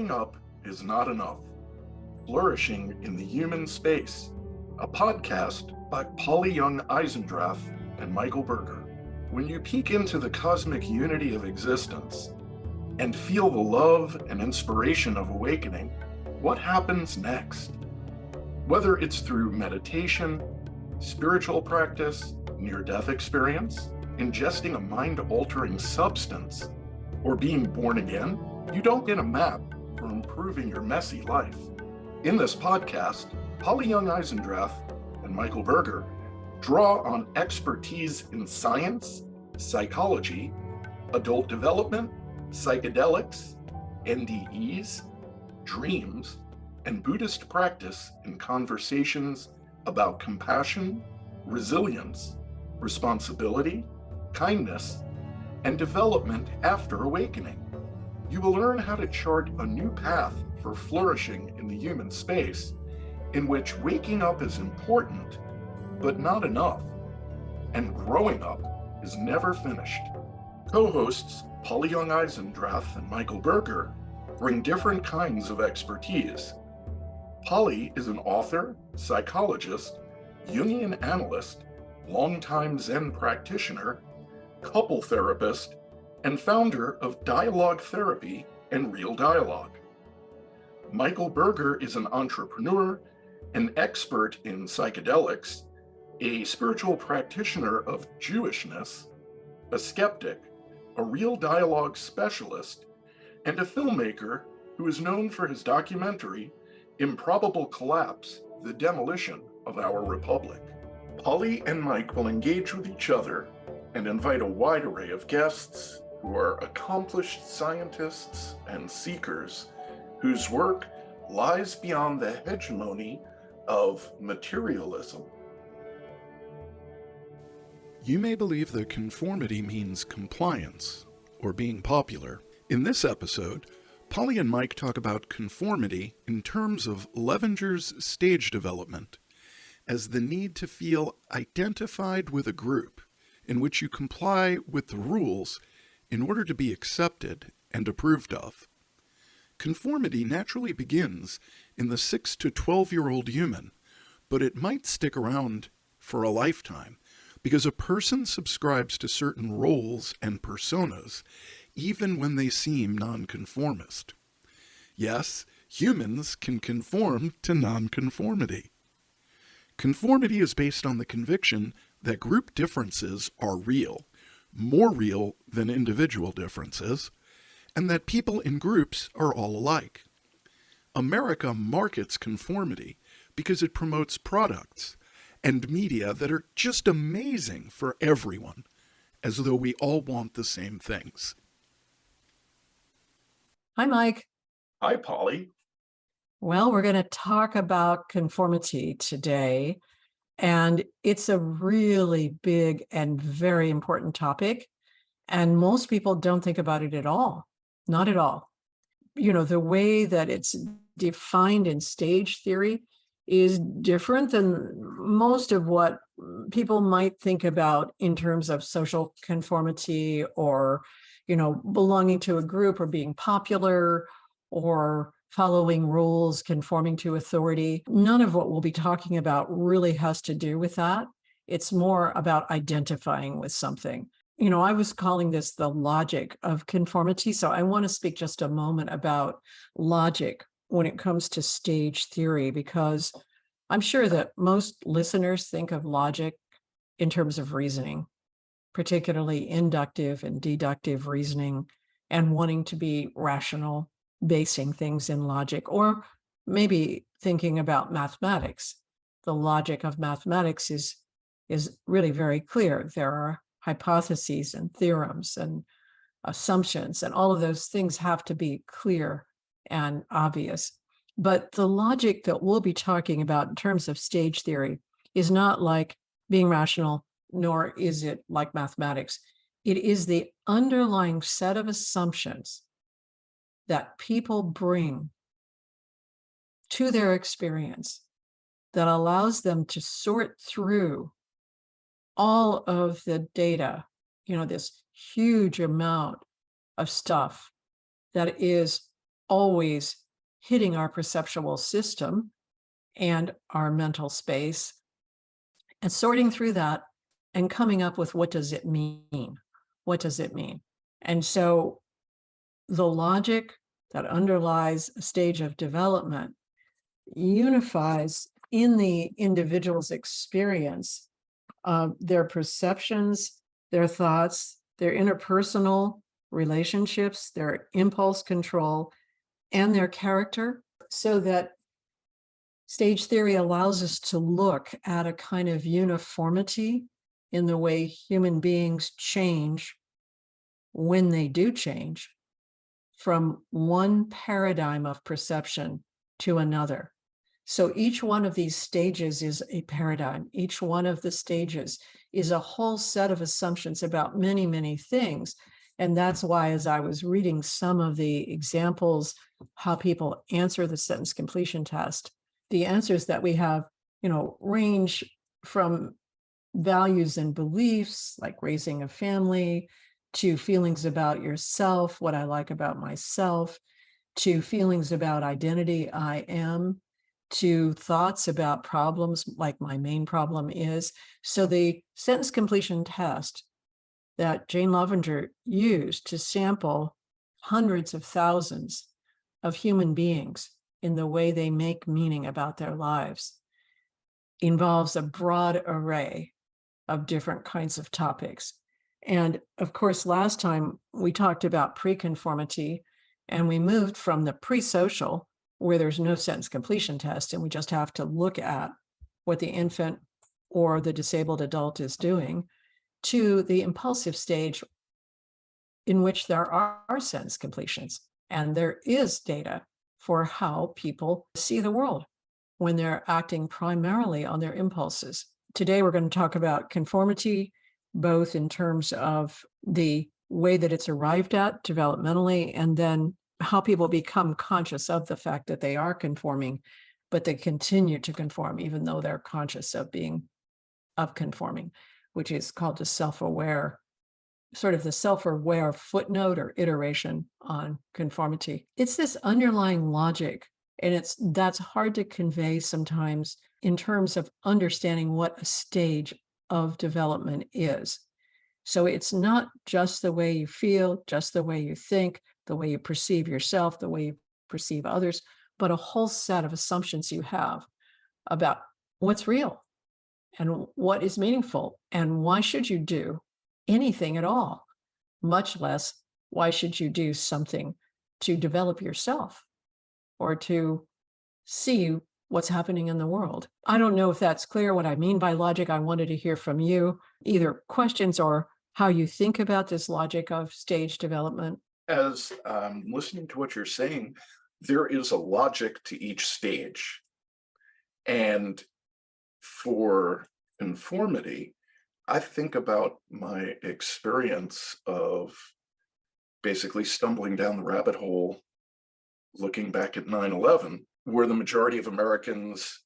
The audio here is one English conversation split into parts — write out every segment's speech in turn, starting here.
Waking Up is Not Enough. Flourishing in the Human Space, a podcast by Polly Young-Eisendrath and Michael Berger. When you peek into the cosmic unity of existence and feel the love and inspiration of awakening, what happens next? Whether it's through meditation, spiritual practice, near-death experience, ingesting a mind-altering substance, or being born again, you don't get a map for improving your messy life. In this podcast, Polly Young-Eisendrath and Michael Berger draw on expertise in science, psychology, adult development, psychedelics, NDEs, dreams, and Buddhist practice in conversations about compassion, resilience, responsibility, kindness, and development after awakening. You will learn how to chart a new path for flourishing in the human space, in which waking up is important, but not enough, and growing up is never finished. Co-hosts Polly Young-Eisendrath and Michael Berger bring different kinds of expertise. Polly is an author, psychologist, Jungian analyst, longtime Zen practitioner, couple therapist, and founder of Dialogue Therapy and Real Dialogue. Michael Berger is an entrepreneur, an expert in psychedelics, a spiritual practitioner of Jewishness, a skeptic, a Real Dialogue specialist, and a filmmaker who is known for his documentary, Improbable Collapse, The Demolition of Our Republic. Polly and Mike will engage with each other and invite a wide array of guests who are accomplished scientists and seekers whose work lies beyond the hegemony of materialism. You may believe that conformity means compliance or being popular. In this episode, Polly and Mike talk about conformity in terms of Levenger's stage development as the need to feel identified with a group in which you comply with the rules in order to be accepted and approved of. Conformity naturally begins in the 6 to 12-year-old human, but it might stick around for a lifetime because a person subscribes to certain roles and personas even when they seem nonconformist. Yes, humans can conform to nonconformity. Conformity is based on the conviction that group differences are real, more real than individual differences, and that people in groups are all alike. America markets conformity because it promotes products and media that are just amazing for everyone, as though we all want the same things. Hi, Mike. Hi, Polly. Well, we're going to talk about conformity today, and it's a really big and very important topic, and most people don't think about it at all. Not at all. You know, the way that it's defined in stage theory is different than most of what people might think about in terms of social conformity or, belonging to a group or being popular or following rules, conforming to authority. None of what we'll be talking about really has to do with that. It's more about identifying with something. I was calling this the logic of conformity. So I want to speak just a moment about logic when it comes to stage theory, because I'm sure that most listeners think of logic in terms of reasoning, particularly inductive and deductive reasoning, and wanting to be rational, basing things in logic, or maybe thinking about mathematics. The logic of mathematics is really very clear. There are hypotheses and theorems and assumptions, and all of those things have to be clear and obvious. But the logic that we'll be talking about in terms of stage theory is not like being rational, nor is it like mathematics. It is the underlying set of assumptions that people bring to their experience that allows them to sort through all of the data, this huge amount of stuff that is always hitting our perceptual system and our mental space, and sorting through that and coming up with, what does it mean? What does it mean? And so the logic that underlies a stage of development unifies in the individual's experience their perceptions, their thoughts, their interpersonal relationships, their impulse control, and their character, so that stage theory allows us to look at a kind of uniformity in the way human beings change when they do change from one paradigm of perception to another. So each one of these stages is a paradigm. Each one of the stages is a whole set of assumptions about many, many things. And that's why, as I was reading some of the examples, how people answer the sentence completion test, the answers that we have, range from values and beliefs, like raising a family, to feelings about yourself, what I like about myself, to feelings about identity, I am, to thoughts about problems, like my main problem is. So the sentence completion test that Jane Lovinger used to sample hundreds of thousands of human beings in the way they make meaning about their lives involves a broad array of different kinds of topics. And of course, last time we talked about pre-conformity, and we moved from the pre-social, where there's no sentence completion test, and we just have to look at what the infant or the disabled adult is doing, to the impulsive stage, in which there are sentence completions. And there is data for how people see the world when they're acting primarily on their impulses. Today, we're going to talk about conformity, both in terms of the way that it's arrived at developmentally, and then how people become conscious of the fact that they are conforming, but they continue to conform even though they're conscious of conforming, which is called the self-aware, sort of the self-aware footnote or iteration on conformity. It's this underlying logic, and that's hard to convey sometimes in terms of understanding what a stage of development is. So it's not just the way you feel, just the way you think, the way you perceive yourself, the way you perceive others, but a whole set of assumptions you have about what's real and what is meaningful, and why should you do anything at all, much less why should you do something to develop yourself or to see what's happening in the world. I don't know if that's clear what I mean by logic. I wanted to hear from you, either questions or how you think about this logic of stage development. As listening to what you're saying, there is a logic to each stage. And for conformity, I think about my experience of basically stumbling down the rabbit hole, looking back at 9/11, where the majority of Americans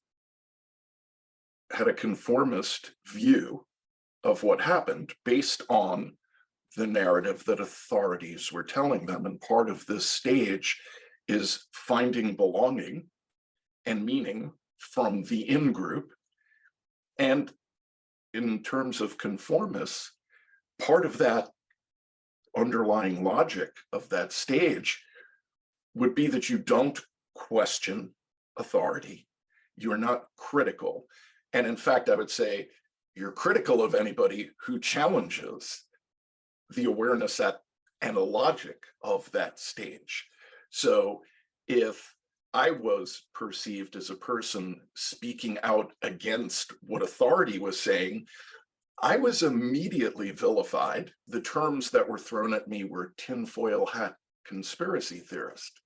had a conformist view of what happened based on the narrative that authorities were telling them. And part of this stage is finding belonging and meaning from the in-group. And in terms of conformists, part of that underlying logic of that stage would be that you don't question authority. You're not critical. And in fact, I would say you're critical of anybody who challenges the awareness and the logic of that stage. So if I was perceived as a person speaking out against what authority was saying, I was immediately vilified. The terms that were thrown at me were tinfoil hat conspiracy theorist.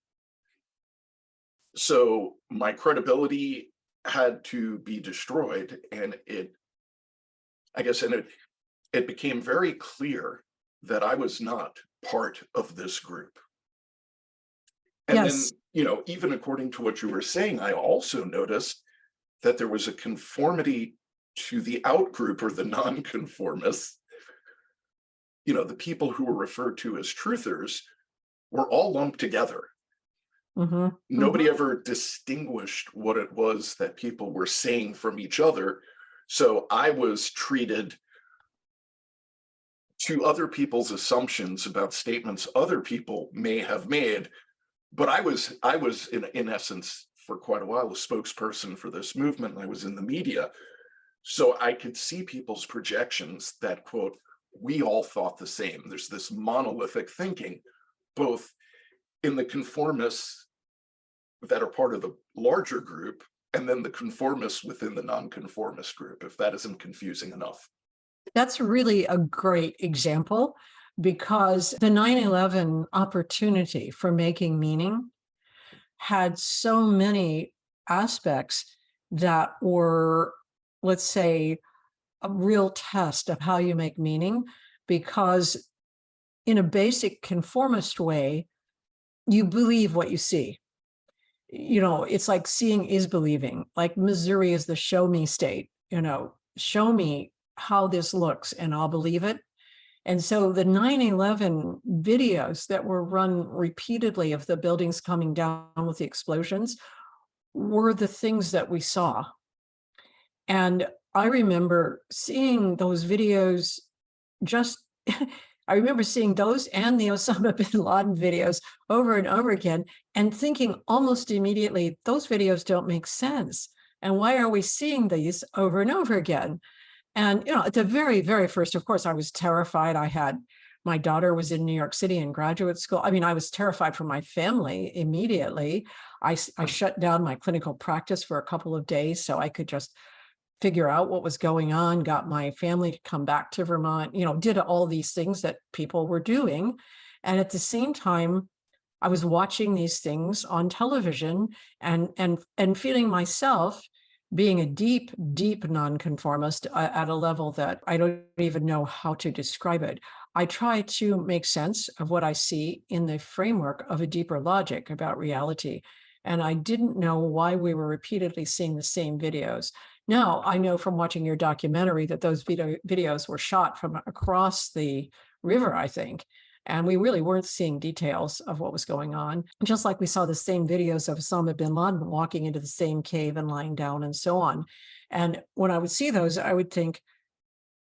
So my credibility had to be destroyed, and it became very clear that I was not part of this group. And Yes. then, even according to what you were saying, I also noticed that there was a conformity to the out-group, or the non-conformists. The people who were referred to as truthers were all lumped together. Mhm. Nobody Mhm. ever distinguished what it was that people were saying from each other. So I was treated to other people's assumptions about statements other people may have made. But I was in essence for quite a while a spokesperson for this movement, and I was in the media. So I could see people's projections that, quote, we all thought the same. There's this monolithic thinking, both in the conformists that are part of the larger group, and then the conformists within the nonconformist group, if that isn't confusing enough. That's really a great example because the 9/11 opportunity for making meaning had so many aspects that were, let's say, a real test of how you make meaning, because in a basic conformist way, you believe what you see. It's like seeing is believing. Like Missouri is the show me state, show me how this looks and I'll believe it. And so the 9/11 videos that were run repeatedly of the buildings coming down with the explosions were the things that we saw. And I remember seeing those videos just I remember seeing those and the Osama bin Laden videos over and over again and thinking almost immediately, those videos don't make sense. And why are we seeing these over and over again? And, at the very, very first, of course, I was terrified. My daughter was in New York City in graduate school. I mean, I was terrified for my family immediately. I shut down my clinical practice for a couple of days so I could just figure out what was going on, got my family to come back to Vermont, did all these things that people were doing. And at the same time, I was watching these things on television and feeling myself being a deep, deep nonconformist at a level that I don't even know how to describe it. I try to make sense of what I see in the framework of a deeper logic about reality. And I didn't know why we were repeatedly seeing the same videos. Now, I know from watching your documentary that those videos were shot from across the river, I think. And we really weren't seeing details of what was going on, just like we saw the same videos of Osama bin Laden walking into the same cave and lying down and so on. And when I would see those, I would think,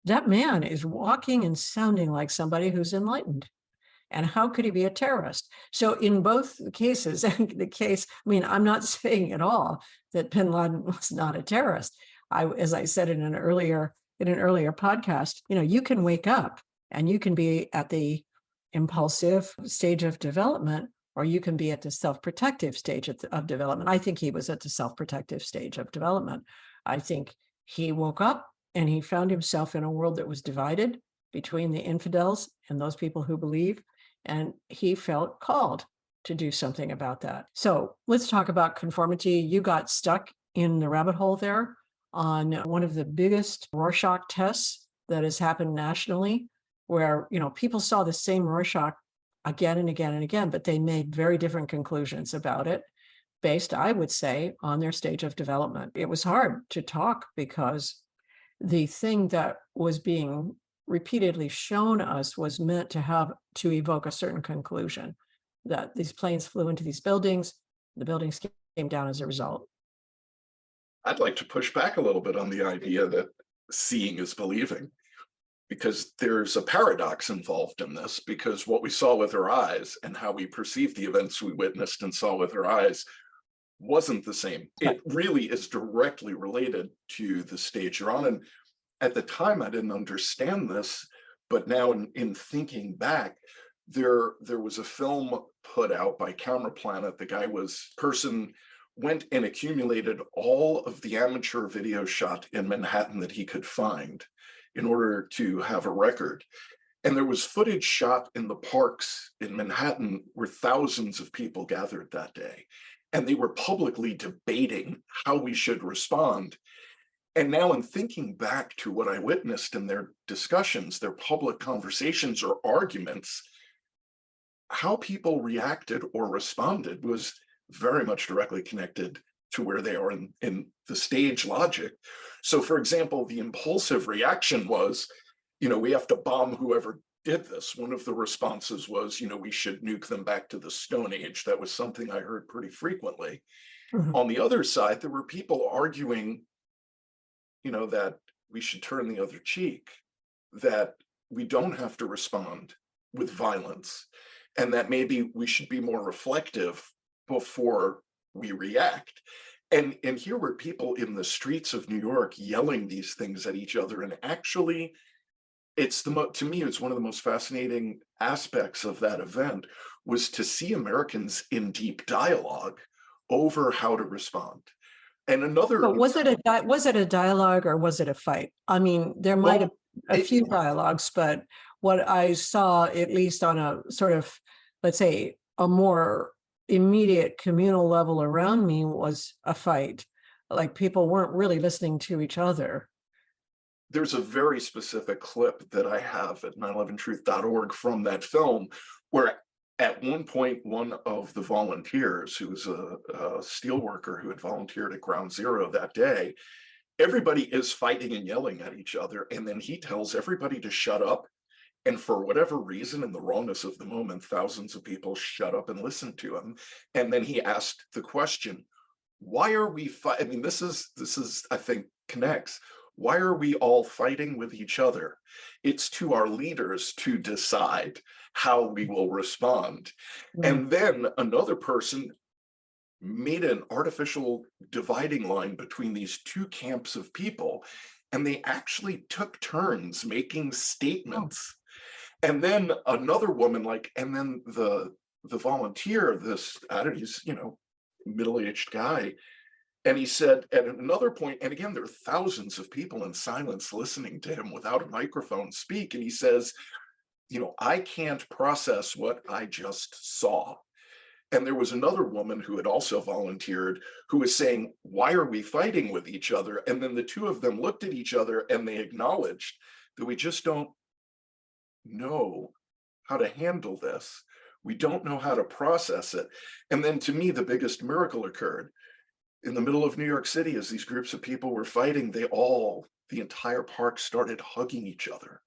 that man is walking and sounding like somebody who's enlightened. And how could he be a terrorist? So in both cases, and I'm not saying at all that bin Laden was not a terrorist. As I said in an earlier podcast, you can wake up and you can be at the impulsive stage of development, or you can be at the self-protective stage of development. I think he was at the self-protective stage of development. I think he woke up and he found himself in a world that was divided between the infidels and those people who believe, and he felt called to do something about that. So let's talk about conformity. You got stuck in the rabbit hole there on one of the biggest Rorschach tests that has happened nationally, where people saw the same Rorschach again and again and again, but they made very different conclusions about it based, I would say, on their stage of development. It was hard to talk because the thing that was being repeatedly shown us was meant to evoke a certain conclusion, that these planes flew into these buildings, the buildings came down as a result. I'd like to push back a little bit on the idea that seeing is believing, because there's a paradox involved in this, because what we saw with our eyes and how we perceived the events we witnessed and saw with our eyes wasn't the same. It really is directly related to the stage you're on. And at the time, I didn't understand this, but now in thinking back, there was a film put out by Camera Planet. The person went and accumulated all of the amateur video shot in Manhattan that he could find in order to have a record. And there was footage shot in the parks in Manhattan where thousands of people gathered that day. And they were publicly debating how we should respond. And now in thinking back to what I witnessed in their discussions, their public conversations or arguments, how people reacted or responded was very much directly connected to where they are in the stage logic. So for example, the impulsive reaction was, we have to bomb whoever did this. One of the responses was, we should nuke them back to the Stone Age. That was something I heard pretty frequently. Mhm. On the other side, there were people arguing, that we should turn the other cheek, that we don't have to respond with violence, and that maybe we should be more reflective before we react. And here were people in the streets of New York yelling these things at each other. And actually, to me, it's one of the most fascinating aspects of that event was to see Americans in deep dialogue over how to respond. And another, But was it a dialogue or was it a fight? I mean, there might have well, a few dialogues, but what I saw, at least on a sort of, let's say, a more immediate communal level around me, was a fight. Like people weren't really listening to each other. there's a very specific clip that I have at 911truth.org from that film, where at one point, one of the volunteers, who was a steel worker who had volunteered at Ground Zero that day, everybody is fighting and yelling at each other. And then he tells everybody to shut up. And for whatever reason, in the rawness of the moment, thousands of people shut up and listened to him. And then he asked the question, why are we fighting? I mean, this is, I think, connects. Why are we all fighting with each other? It's to our leaders to decide how we will respond. And then another person made an artificial dividing line between these two camps of people, and they actually took turns making statements. And then another woman, and then the volunteer, this, I don't know, he's, middle-aged guy, and he said at another point, and again, there are thousands of people in silence listening to him without a microphone speak, and he says, I can't process what I just saw. And there was another woman who had also volunteered who was saying, why are we fighting with each other? And then the two of them looked at each other and they acknowledged that we just don't know how to handle this. We don't know how to process it. And then to me, the biggest miracle occurred in the middle of New York City. As these groups of people were fighting, the entire park started hugging each other.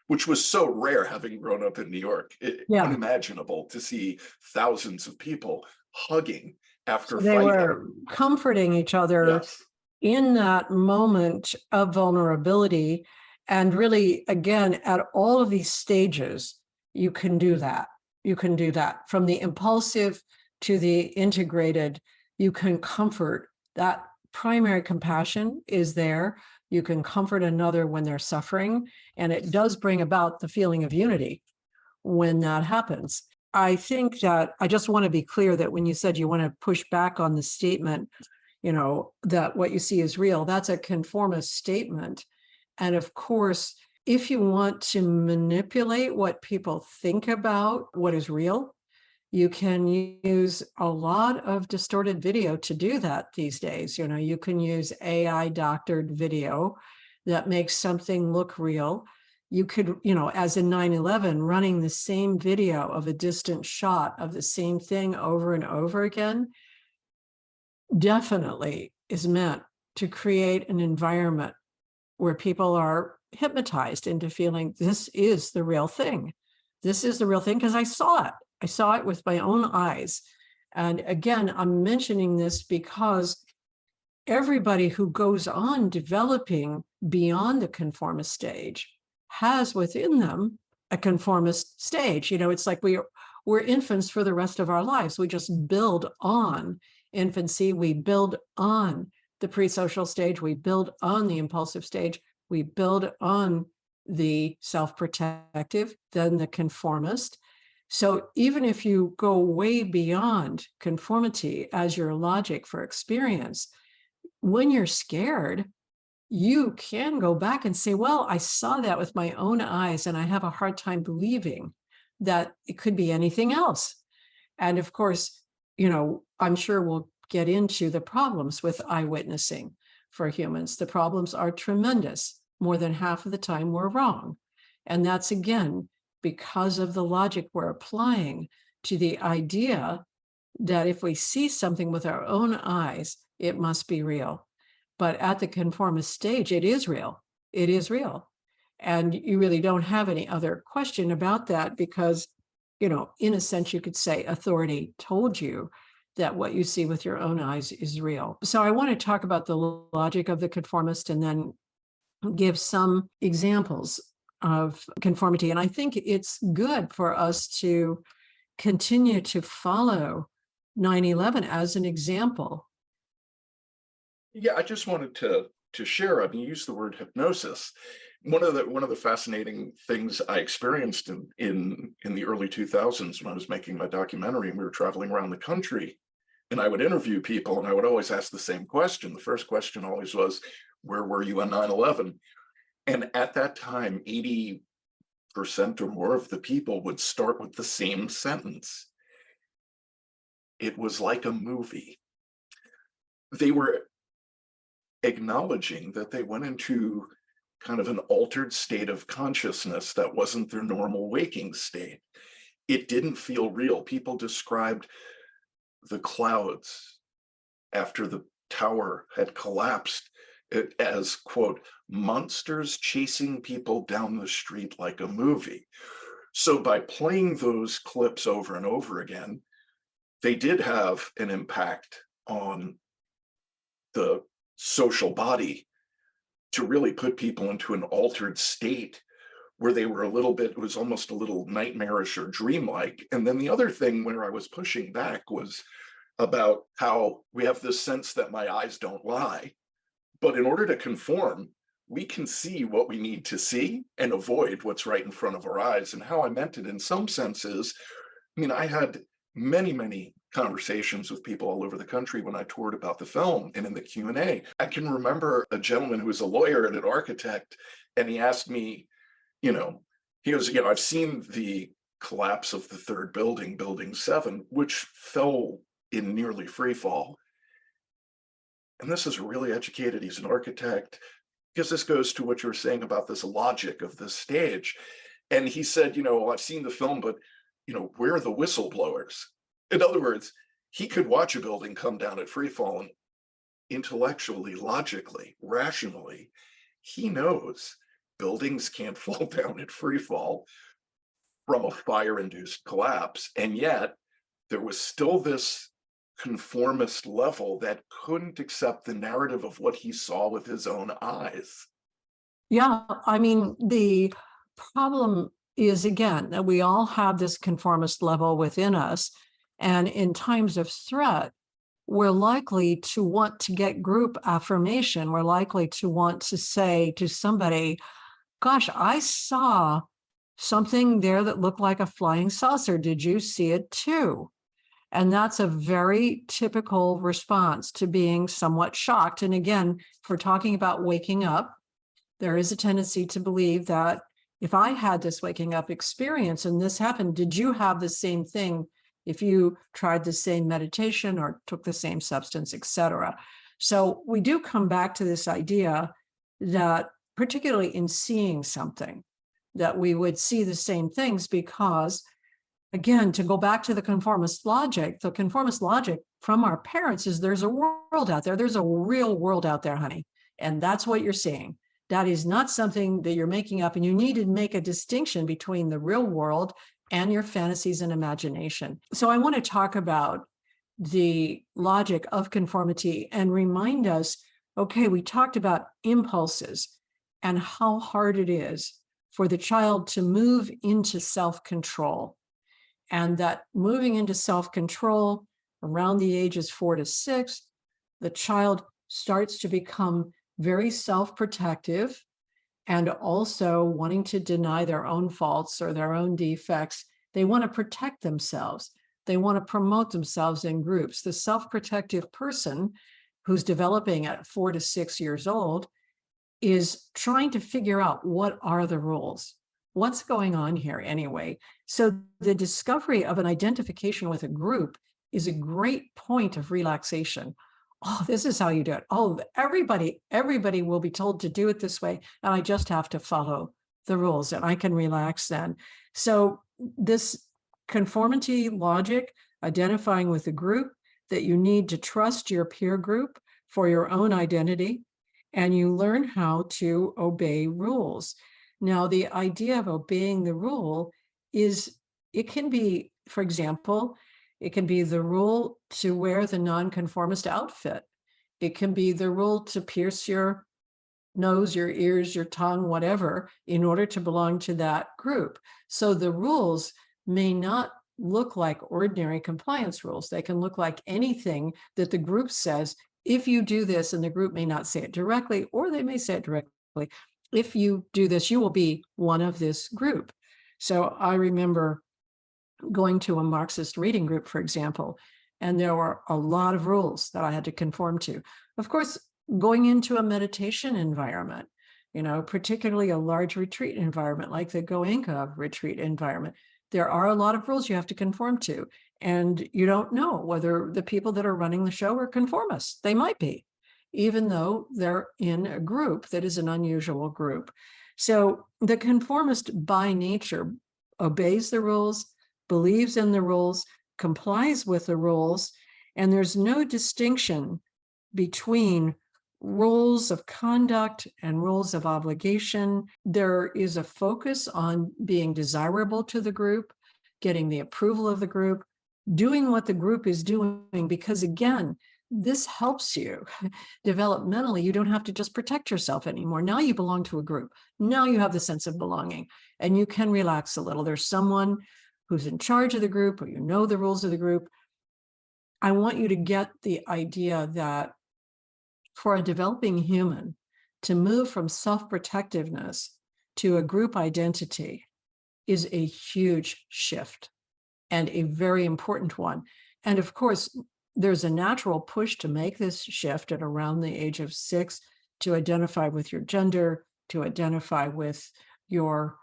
Which was so rare, having grown up in New York. Unimaginable to see thousands of people hugging after they fighting. were comforting each other in that moment of vulnerability. And really, again, at all of these stages, you can do that. You can do that. From the impulsive to the integrated, you can comfort. That primary compassion is there. You can comfort another when they're suffering, and it does bring about the feeling of unity when that happens. I think that I just want to be clear that when you said you want to push back on the statement, that what you see is real, that's a conformist statement. And of course, if you want to manipulate what people think about what is real, you can use a lot of distorted video to do that these days. You can use AI doctored video that makes something look real. You could, as in 9/11, running the same video of a distant shot of the same thing over and over again definitely is meant to create an environment where people are hypnotized into feeling this is the real thing. This is the real thing because I saw it. I saw it with my own eyes. And again, I'm mentioning this because everybody who goes on developing beyond the conformist stage has within them a conformist stage. It's like we're infants for the rest of our lives. We just build on infancy. We build on the pre-social stage. We build on the impulsive stage. We build on the self-protective, then the conformist. So even if you go way beyond conformity as your logic for experience, when you're scared, you can go back and say, well, I saw that with my own eyes, and I have a hard time believing that it could be anything else. And of course, I'm sure we'll get into the problems with eyewitnessing for humans. The problems are tremendous. More than half of the time we're wrong. And that's, again, because of the logic we're applying to the idea that if we see something with our own eyes, it must be real. But at the conformist stage, it is real. It is real. And you really don't have any other question about that because, in a sense, you could say authority told you that what you see with your own eyes is real. So I want to talk about the logic of the conformist and then give some examples of conformity. And I think it's good for us to continue to follow 9/11 as an example. Yeah, I just wanted to share. I mean, you used the word hypnosis. One of the fascinating things I experienced in the early 2000s when I was making my documentary and we were traveling around the country, and I would interview people, and I would always ask the same question. The first question always was, "Where were you on 9/11?" And at that time, 80% or more of the people would start with the same sentence. It was like a movie. They were acknowledging that they went into kind of an altered state of consciousness that wasn't their normal waking state. It didn't feel real. People described the clouds after the tower had collapsed as, quote, monsters chasing people down the street like a movie. So by playing those clips over and over again, they did have an impact on the social body to really put people into an altered state where they were it was almost a little nightmarish or dreamlike. And then the other thing where I was pushing back was about how we have this sense that my eyes don't lie. But in order to conform, we can see what we need to see and avoid what's right in front of our eyes. And how I meant it in some senses, I mean, I had many, many conversations with people all over the country when I toured about the film and in the Q&A. I can remember a gentleman who was a lawyer and an architect, and he asked me, he goes, I've seen the collapse of the third building, Building 7, which fell in nearly free fall. And this is really educated. He's an architect, because this goes to what you were saying about this logic of this stage. And he said, I've seen the film, but, where are the whistleblowers? In other words, he could watch a building come down at free fall and intellectually, logically, rationally, he knows buildings can't fall down at free fall from a fire-induced collapse. And yet there was still this conformist level that couldn't accept the narrative of what he saw with his own eyes. Yeah, I mean, the problem is, again, that we all have this conformist level within us. And in times of threat, we're likely to want to get group affirmation. We're likely to want to say to somebody, gosh, I saw something there that looked like a flying saucer. Did you see it too? And that's a very typical response to being somewhat shocked. And again, if we're talking about waking up, there is a tendency to believe that if I had this waking up experience and this happened, did you have the same thing if you tried the same meditation or took the same substance, etc.? So we do come back to this idea that, particularly in seeing something, that we would see the same things because, again, to go back to the conformist logic from our parents is there's a world out there. There's a real world out there, honey. And that's what you're seeing. That is not something that you're making up. And you need to make a distinction between the real world and your fantasies and imagination. So I want to talk about the logic of conformity and remind us, okay, we talked about impulses and how hard it is for the child to move into self-control. And that moving into self-control around the ages 4 to 6, the child starts to become very self-protective and also wanting to deny their own faults or their own defects. They want to protect themselves. They want to promote themselves in groups. The self-protective person who's developing at 4 to 6 years old is trying to figure out what are the rules. What's going on here anyway? So the discovery of an identification with a group is a great point of relaxation. Oh, this is how you do it. Oh, everybody will be told to do it this way, and I just have to follow the rules, and I can relax then. So this conformity logic, identifying with a group, that you need to trust your peer group for your own identity, and you learn how to obey rules. Now, the idea of obeying the rule is, it can be, for example, it can be the rule to wear the nonconformist outfit. It can be the rule to pierce your nose, your ears, your tongue, whatever, in order to belong to that group. So the rules may not look like ordinary compliance rules. They can look like anything that the group says, if you do this, and the group may not say it directly, or they may say it directly, if you do this, you will be one of this group. So I remember going to a Marxist reading group, for example, and there were a lot of rules that I had to conform to. Of course, going into a meditation environment, particularly a large retreat environment like the Goenka retreat environment, there are a lot of rules you have to conform to. And you don't know whether the people that are running the show are conformists. They might be, even though they're in a group that is an unusual group. So the conformist by nature obeys the rules, believes in the rules, complies with the rules, and there's no distinction between rules of conduct and rules of obligation. There is a focus on being desirable to the group, getting the approval of the group, doing what the group is doing, because again, this helps you developmentally. You don't have to just protect yourself anymore. Now you belong to a group. Now you have the sense of belonging, and you can relax a little. There's someone who's in charge of the group, or the rules of the group. I want you to get the idea that for a developing human to move from self-protectiveness to a group identity is a huge shift, and a very important one. And of course, there's a natural push to make this shift at around the age of 6, to identify with your gender, to identify with your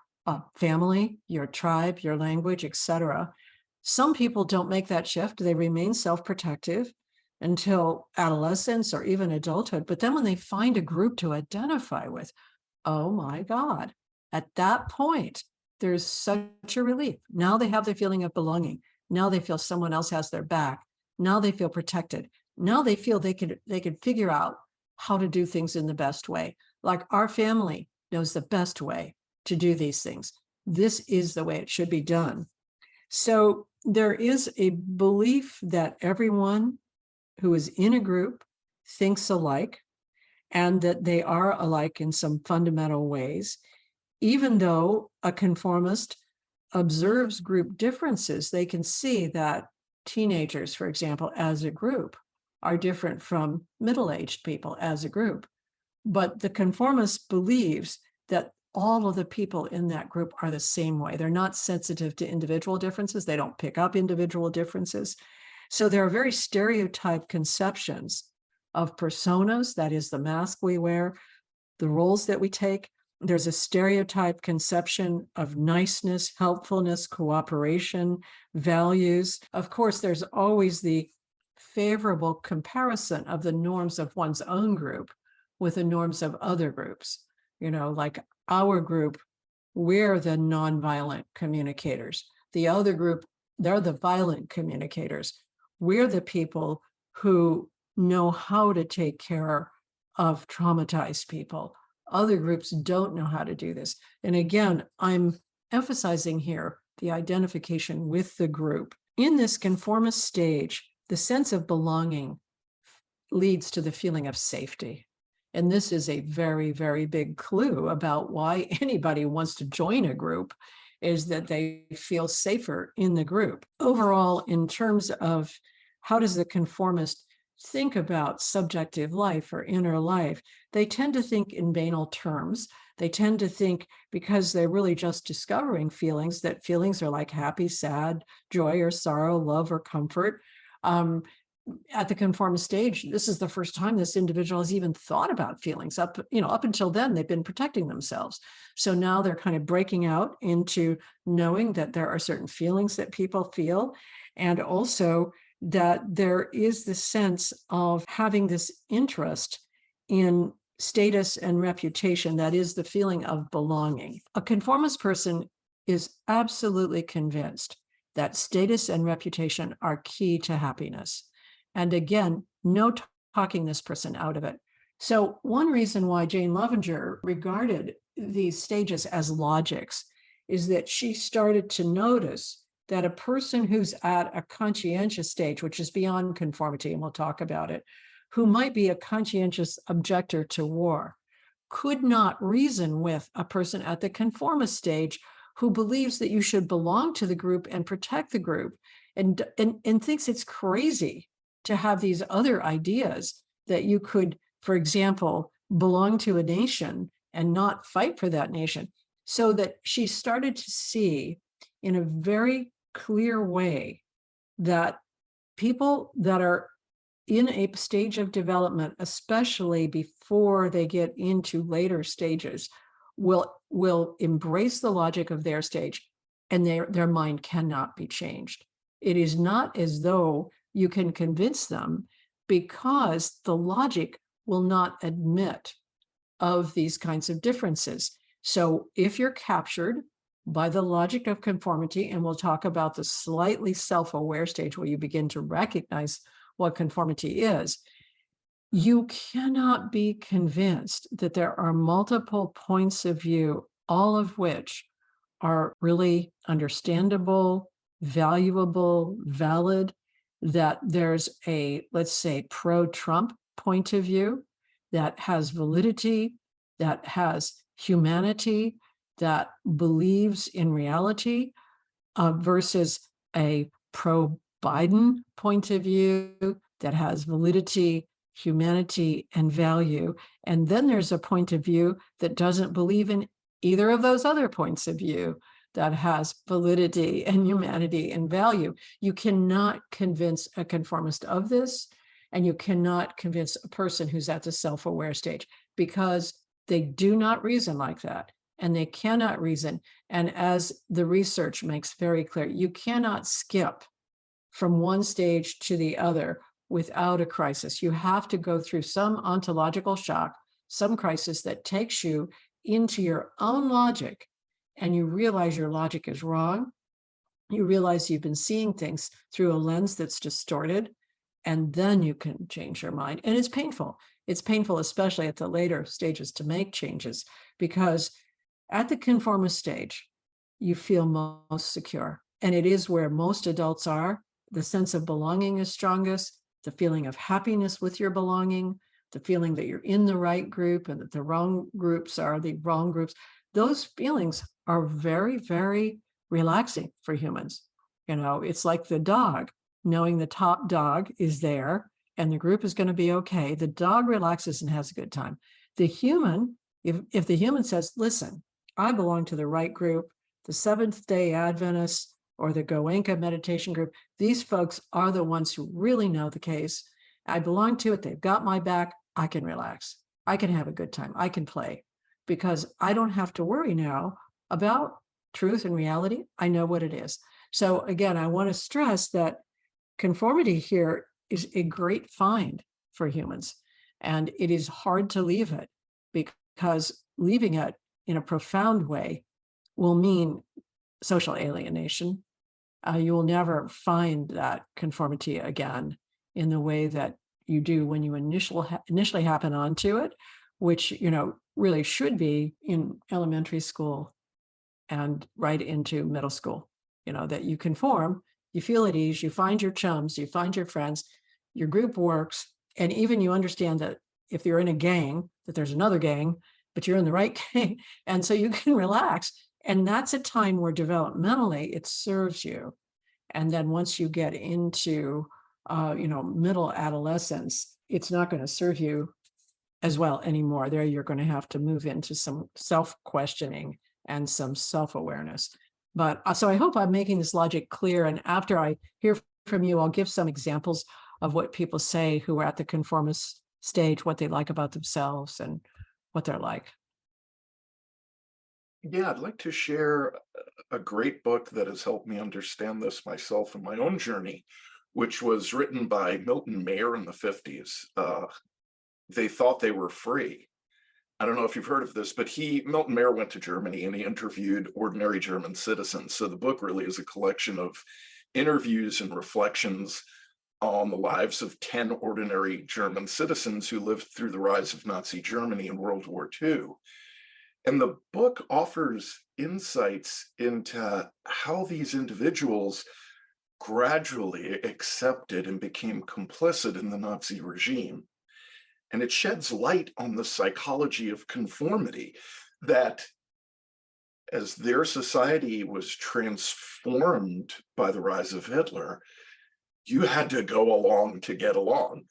family, your tribe, your language, etc. Some people don't make that shift. They remain self-protective until adolescence or even adulthood. But then when they find a group to identify with, oh my God, at that point, there's such a relief. Now they have the feeling of belonging. Now they feel someone else has their back. Now they feel protected. Now they feel they could figure out how to do things in the best way. Like our family knows the best way to do these things. This is the way it should be done. So there is a belief that everyone who is in a group thinks alike, and that they are alike in some fundamental ways. Even though a conformist observes group differences, they can see that teenagers, for example, as a group, are different from middle-aged people as a group. But the conformist believes that all of the people in that group are the same way. They're not sensitive to individual differences. They don't pick up individual differences. So there are very stereotyped conceptions of personas, that is the mask we wear, the roles that we take. There's a stereotyped conception of niceness, helpfulness, cooperation, values. Of course, there's always the favorable comparison of the norms of one's own group with the norms of other groups. Like our group, we're the nonviolent communicators. The other group, they're the violent communicators. We're the people who know how to take care of traumatized people. Other groups don't know how to do this. And again, I'm emphasizing here the identification with the group. In this conformist stage, the sense of belonging leads to the feeling of safety. And this is a very, very big clue about why anybody wants to join a group, is that they feel safer in the group. Overall, in terms of how does the conformist think about subjective life or inner life, they tend to think in banal terms. They tend to think, because they're really just discovering feelings, that feelings are like happy, sad, joy or sorrow, love or comfort. At the conformist stage, this is the first time this individual has even thought about feelings. Up until then, they've been protecting themselves. So now they're kind of breaking out into knowing that there are certain feelings that people feel, and also that there is the sense of having this interest in status and reputation, that is the feeling of belonging. A conformist person is absolutely convinced that status and reputation are key to happiness. And again, no talking this person out of it. So one reason why Jane Loevinger regarded these stages as logics is that she started to notice that a person who's at a conscientious stage, which is beyond conformity, and we'll talk about it, who might be a conscientious objector to war, could not reason with a person at the conformist stage who believes that you should belong to the group and protect the group, and thinks it's crazy to have these other ideas that you could, for example, belong to a nation and not fight for that nation. So that she started to see in a very clear way that people that are in a stage of development, especially before they get into later stages, will embrace the logic of their stage, and their mind cannot be changed. It is not as though you can convince them, because the logic will not admit of these kinds of differences. So if you're captured by the logic of conformity, and we'll talk about the slightly self-aware stage where you begin to recognize what conformity is, you cannot be convinced that there are multiple points of view, all of which are really understandable, valuable, valid, that there's a, let's say, pro-Trump point of view that has validity, that has humanity, that believes in reality, versus a pro-Biden point of view that has validity, humanity, and value. And then there's a point of view that doesn't believe in either of those other points of view, that has validity and humanity and value. You cannot convince a conformist of this, and you cannot convince a person who's at the self-aware stage, because they do not reason like that, and they cannot reason. And as the research makes very clear, you cannot skip from one stage to the other without a crisis. You have to go through some ontological shock, some crisis that takes you into your own logic, and you realize your logic is wrong. You realize you've been seeing things through a lens that's distorted, and then you can change your mind. And it's painful. It's painful, especially at the later stages, to make changes, because at the conformist stage, you feel most secure. And it is where most adults are. The sense of belonging is strongest, the feeling of happiness with your belonging, the feeling that you're in the right group and that the wrong groups are the wrong groups. Those feelings are very, very relaxing for humans. You know, it's like the dog, knowing the top dog is there and the group is going to be okay. The dog relaxes and has a good time. The human, if the human says, listen, I belong to the right group, the Seventh-day Adventists or the Goenka meditation group, these folks are the ones who really know the case. I belong to it. They've got my back. I can relax. I can have a good time. I can play, because I don't have to worry now about truth and reality. I know what it is. So again, I want to stress that conformity here is a great find for humans, and it is hard to leave it, because leaving it in a profound way will mean social alienation. You will never find that conformity again in the way that you do when you initially happen onto it, which, you know, really should be in elementary school and right into middle school. You know, that you conform, you feel at ease, you find your chums, you find your friends, your group works, and even you understand that if you're in a gang, that there's another gang, but you're in the right gang, and so you can relax. And that's a time where developmentally it serves you. And then once you get into, middle adolescence, it's not going to serve you as well anymore. There, you're going to have to move into some self-questioning and some self-awareness. But so I hope I'm making this logic clear. And after I hear from you, I'll give some examples of what people say who are at the conformist stage, what they like about themselves and what they're like. Yeah, I'd like to share a great book that has helped me understand this myself in my own journey, which was written by Milton Mayer in the 50s. They Thought They Were Free. I don't know if you've heard of this, but Milton Mayer went to Germany and he interviewed ordinary German citizens. So the book really is a collection of interviews and reflections on the lives of 10 ordinary German citizens who lived through the rise of Nazi Germany in World War II. And the book offers insights into how these individuals gradually accepted and became complicit in the Nazi regime. And it sheds light on the psychology of conformity, that as their society was transformed by the rise of Hitler, you had to go along to get along.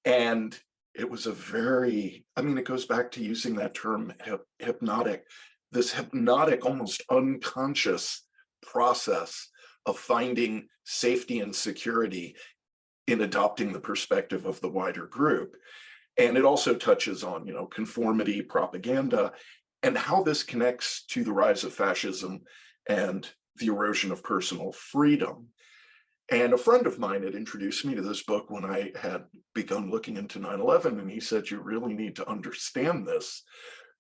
And it was a very, I mean, it goes back to using that term hypnotic, this hypnotic, almost unconscious process of finding safety and security in adopting the perspective of the wider group. And it also touches on, conformity, propaganda, and how this connects to the rise of fascism and the erosion of personal freedom. And a friend of mine had introduced me to this book when I had begun looking into 9/11, and he said, you really need to understand this,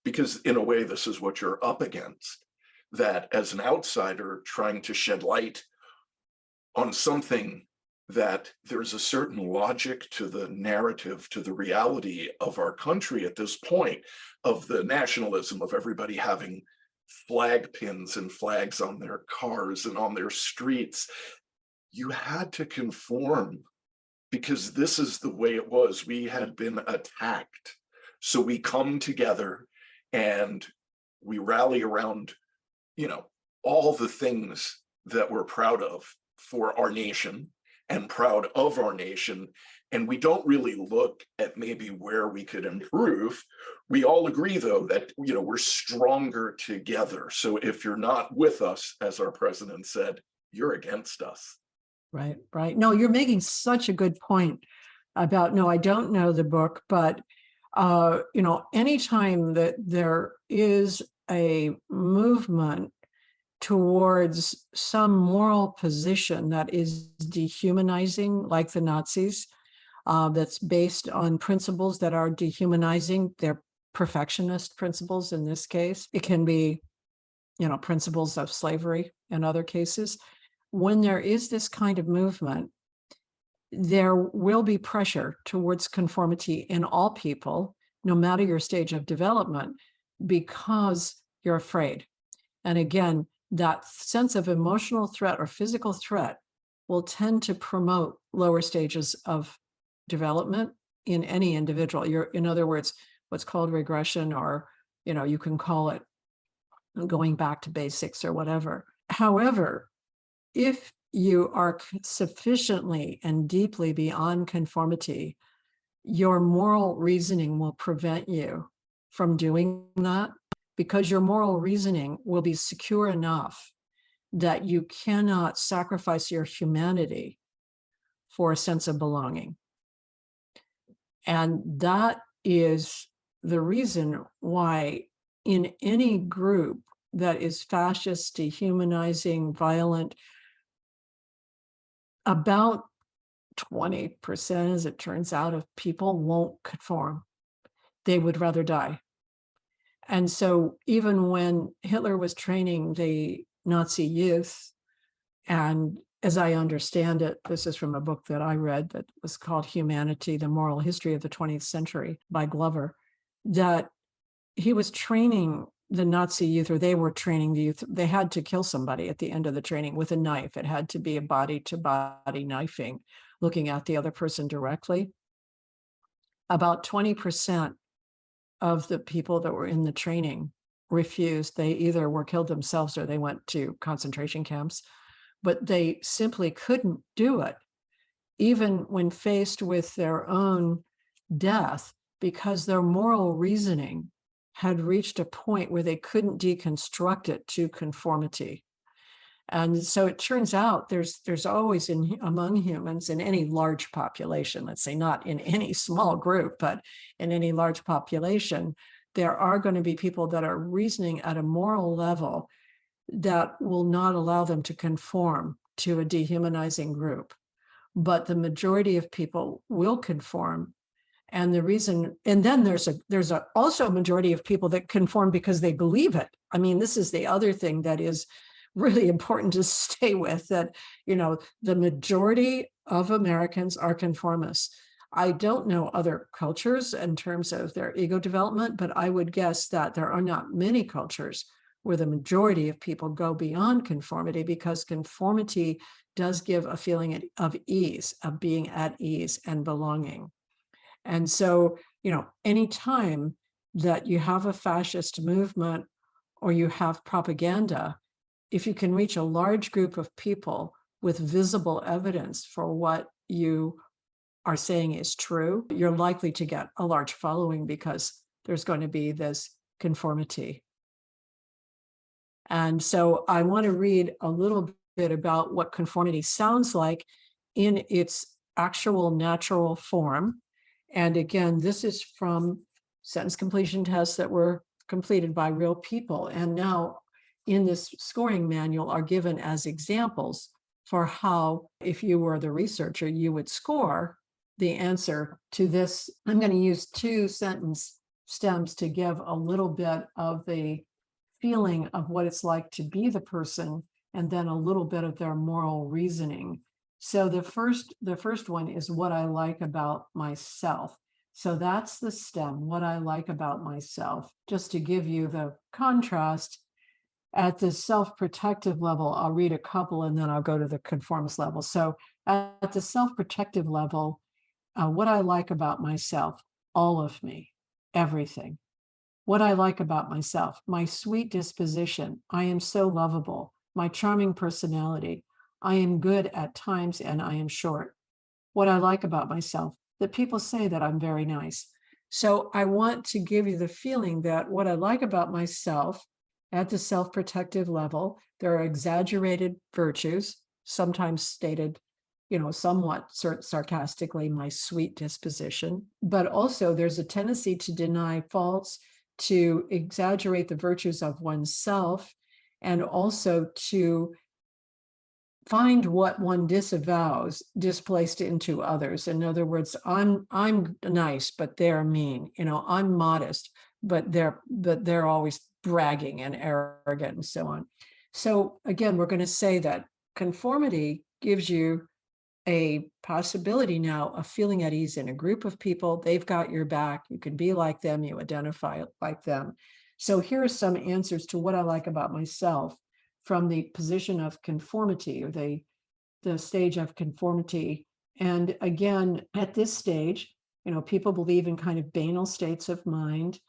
because in a way, this is what you're up against. That as an outsider trying to shed light on something, that there's a certain logic to the narrative, to the reality of our country at this point, of the nationalism of everybody having flag pins and flags on their cars and on their streets. You had to conform because this is the way it was. We had been attacked. So we come together and we rally around, all the things that we're proud of for our nation and proud of our nation. And we don't really look at maybe where we could improve. We all agree, though, that, we're stronger together. So if you're not with us, as our president said, you're against us. Right, right. No, you're making such a good point about, no, I don't know the book, but, anytime that there is a movement towards some moral position that is dehumanizing, like the Nazis, that's based on principles that are dehumanizing, they're perfectionist principles in this case. It can be, principles of slavery in other cases. When there is this kind of movement, there will be pressure towards conformity in all people, no matter your stage of development, because you're afraid. And again, that sense of emotional threat or physical threat will tend to promote lower stages of development in any individual. In other words, what's called regression, or, you can call it going back to basics or whatever. However, if you are sufficiently and deeply beyond conformity, your moral reasoning will prevent you from doing that, because your moral reasoning will be secure enough that you cannot sacrifice your humanity for a sense of belonging. And that is the reason why in any group that is fascist, dehumanizing, violent, about 20%, as it turns out, of people won't conform. They would rather die. And so even when Hitler was training the Nazi youth, and as I understand it, this is from a book that I read that was called Humanity, the Moral History of the 20th Century by Glover, that he was training the Nazi youth, or they were training the youth. They had to kill somebody at the end of the training with a knife. It had to be a body-to-body knifing, looking at the other person directly. About 20% of the people that were in the training refused. They either were killed themselves or they went to concentration camps, but they simply couldn't do it, even when faced with their own death, because their moral reasoning had reached a point where they couldn't deconstruct it to conformity. And so it turns out there's always among humans, in any large population, let's say not in any small group, but in any large population, there are going to be people that are reasoning at a moral level that will not allow them to conform to a dehumanizing group. But the majority of people will conform. And the reason, and then there's also a majority of people that conform because they believe it. I mean, this is the other thing that is really important to stay with, that, the majority of Americans are conformists. I don't know other cultures in terms of their ego development, but I would guess that there are not many cultures where the majority of people go beyond conformity, because conformity does give a feeling of ease, of being at ease and belonging. And so, anytime that you have a fascist movement or you have propaganda, if you can reach a large group of people with visible evidence for what you are saying is true, you're likely to get a large following because there's going to be this conformity. And so I want to read a little bit about what conformity sounds like in its actual natural form. And again, this is from sentence completion tests that were completed by real people. And now in this scoring manual are given as examples for how, if you were the researcher, you would score the answer to this. I'm going to use 2 sentence stems to give a little bit of the feeling of what it's like to be the person, and then a little bit of their moral reasoning. So the first one is what I like about myself. So that's the stem, what I like about myself. Just to give you the contrast, at the self-protective level, I'll read a couple and then I'll go to the conformist level. So at the self-protective level, what I like about myself, all of me, everything. What I like about myself, my sweet disposition, I am so lovable, my charming personality, I am good at times and I am short. What I like about myself, that people say that I'm very nice. So I want to give you the feeling that what I like about myself at the self-protective level, there are exaggerated virtues, sometimes stated, somewhat sarcastically, my sweet disposition, but also there's a tendency to deny faults, to exaggerate the virtues of oneself, and also to find what one disavows displaced into others. In other words, I'm nice, but they're mean. I'm modest, but they're always bragging and arrogant and so on. So again, we're going to say that conformity gives you a possibility now of feeling at ease in a group of people. They've got your back. You can be like them. You identify like them. So here are some answers to what I like about myself from the position of conformity, or the stage of conformity. And again, at this stage, people believe in kind of banal states of mind.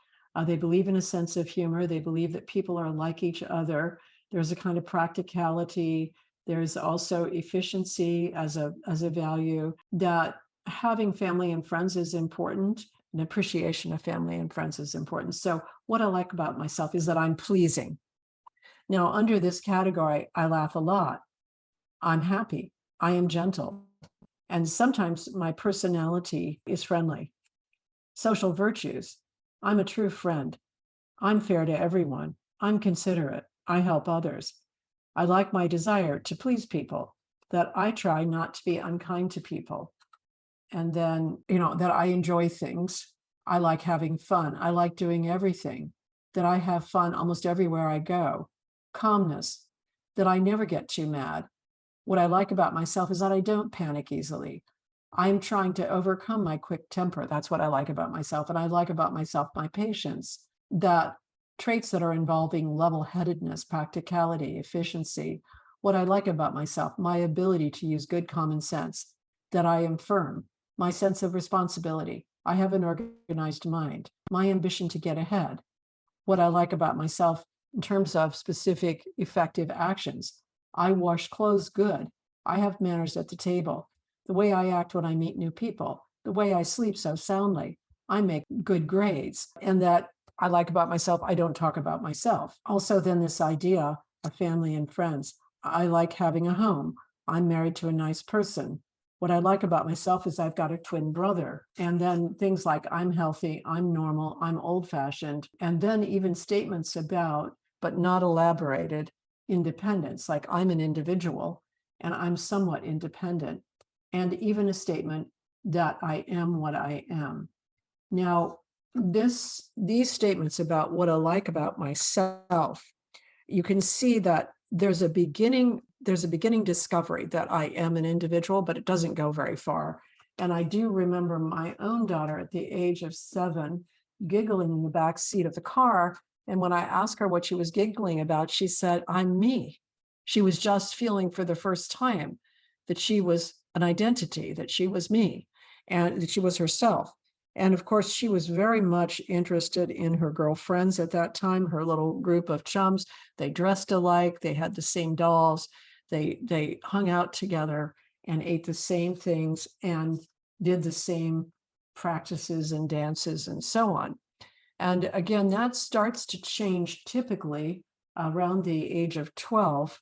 They believe in a sense of humor. They believe that people are like each other. There's a kind of practicality. There's also efficiency as a value, that having family and friends is important. An appreciation of family and friends is important. So what I like about myself is that I'm pleasing. Now, under this category, I laugh a lot. I'm happy. I am gentle. And sometimes my personality is friendly. Social virtues. I'm a true friend. I'm fair to everyone. I'm considerate. I help others. I like my desire to please people, that I try not to be unkind to people. And then, that I enjoy things. I like having fun. I like doing everything, that I have fun almost everywhere I go. Calmness, that I never get too mad. What I like about myself is that I don't panic easily. I'm trying to overcome my quick temper. That's what I like about myself. And I like about myself my patience, that traits that are involving level-headedness, practicality, efficiency. What I like about myself, my ability to use good common sense, that I am firm, my sense of responsibility. I have an organized mind, my ambition to get ahead. What I like about myself in terms of specific effective actions. I wash clothes good. I have manners at the table. The way I act when I meet new people, the way I sleep so soundly. I make good grades. And that I like about myself, I don't talk about myself. Also, then this idea of family and friends. I like having a home. I'm married to a nice person. What I like about myself is I've got a twin brother. And then things like I'm healthy, I'm normal, I'm old-fashioned. And then even statements about, but not elaborated, independence, like I'm an individual and I'm somewhat independent. And even a statement that I am what I am. Now, these statements about what I like about myself, you can see that there's a beginning discovery that I am an individual, but it doesn't go very far. And I do remember my own daughter at the age of 7 giggling in the back seat of the car. And when I asked her what she was giggling about, she said, "I'm me." She was just feeling for the first time that she was an identity, that she was me, and that she was herself. And of course, she was very much interested in her girlfriends at that time, her little group of chums. They dressed alike, they had the same dolls, they hung out together and ate the same things and did the same practices and dances and so on. And again, that starts to change typically around the age of 12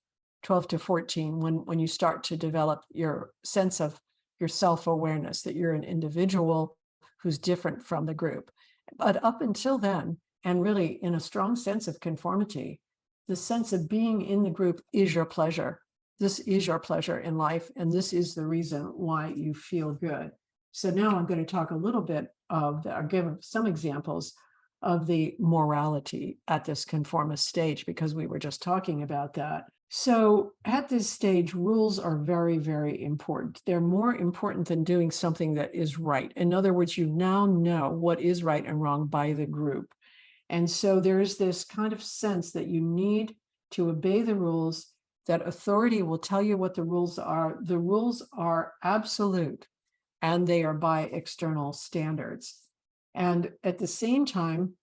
to 14, when you start to develop your sense of your self-awareness, that you're an individual who's different from the group. But up until then, and really in a strong sense of conformity, the sense of being in the group is your pleasure. This is your pleasure in life, and this is the reason why you feel good. So now I'm going to talk a little bit I'll give some examples of the morality at this conformist stage, because we were just talking about that. So at this stage, rules are very, very important. They're more important than doing something that is right. In other words, you now know what is right and wrong by the group. And so there's this kind of sense that you need to obey the rules, that authority will tell you what the rules are. The rules are absolute, and they are by external standards. And at the same time,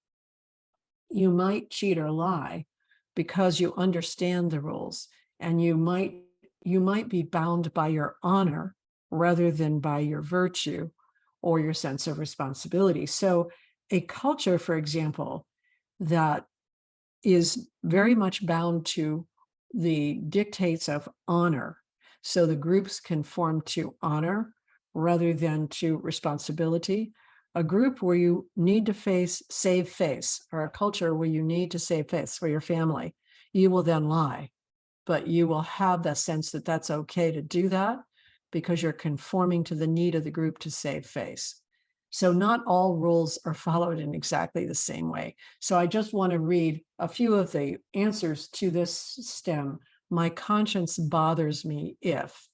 you might cheat or lie because you understand the rules, and you might be bound by your honor rather than by your virtue or your sense of responsibility. So a culture, for example, that is very much bound to the dictates of honor, so the groups conform to honor rather than to responsibility. A group where you need to save face, or a culture where you need to save face for your family, you will then lie, but you will have that sense that that's okay to do that because you're conforming to the need of the group to save face. So not all rules are followed in exactly the same way. So I just want to read a few of the answers to this stem. My conscience bothers me if.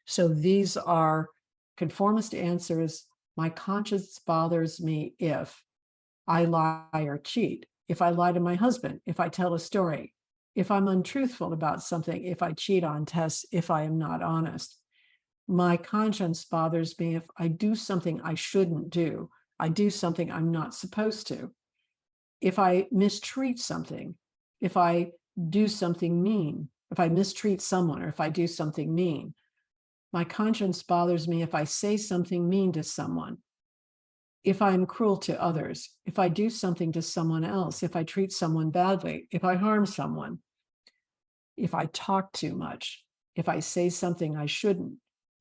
So these are conformist answers. My conscience bothers me if I lie or cheat, if I lie to my husband, if I tell a story, if I'm untruthful about something, if I cheat on tests, if I am not honest. My conscience bothers me if I do something I shouldn't do. I do something I'm not supposed to. If I mistreat something, if I do something mean, if I mistreat someone, or if I do something mean. My conscience bothers me if I say something mean to someone, if I'm cruel to others, if I do something to someone else, if I treat someone badly, if I harm someone, if I talk too much, if I say something I shouldn't,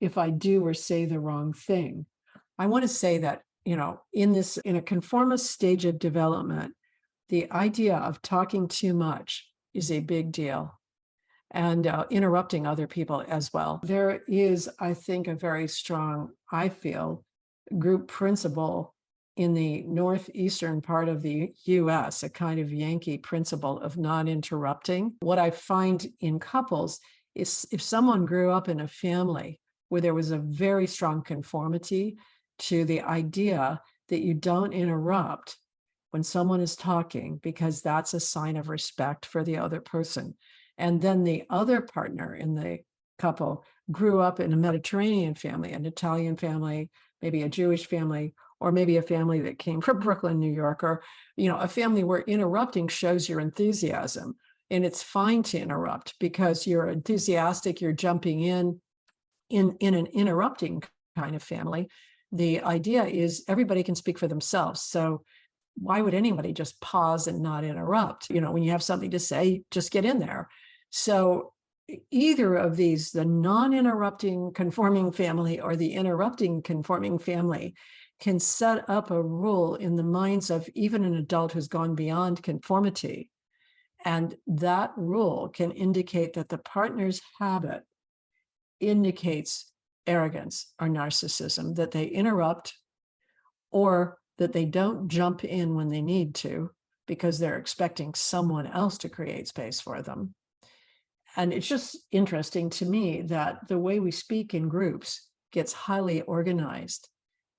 if I do or say the wrong thing. I want to say that, in a conformist stage of development, the idea of talking too much is a big deal, and interrupting other people as well. There is, I think, a very strong, I feel, group principle in the northeastern part of the US, a kind of Yankee principle of non-interrupting. What I find in couples is if someone grew up in a family where there was a very strong conformity to the idea that you don't interrupt when someone is talking, because that's a sign of respect for the other person. And then the other partner in the couple grew up in a Mediterranean family, an Italian family, maybe a Jewish family, or maybe a family that came from Brooklyn, New York, or, a family where interrupting shows your enthusiasm. And it's fine to interrupt because you're enthusiastic, you're jumping in an interrupting kind of family. The idea is everybody can speak for themselves. So why would anybody just pause and not interrupt? When you have something to say, just get in there. So either of these, the non-interrupting conforming family or the interrupting conforming family, can set up a rule in the minds of even an adult who's gone beyond conformity. And that rule can indicate that the partner's habit indicates arrogance or narcissism, that they interrupt, or that they don't jump in when they need to because they're expecting someone else to create space for them. And it's just interesting to me that the way we speak in groups gets highly organized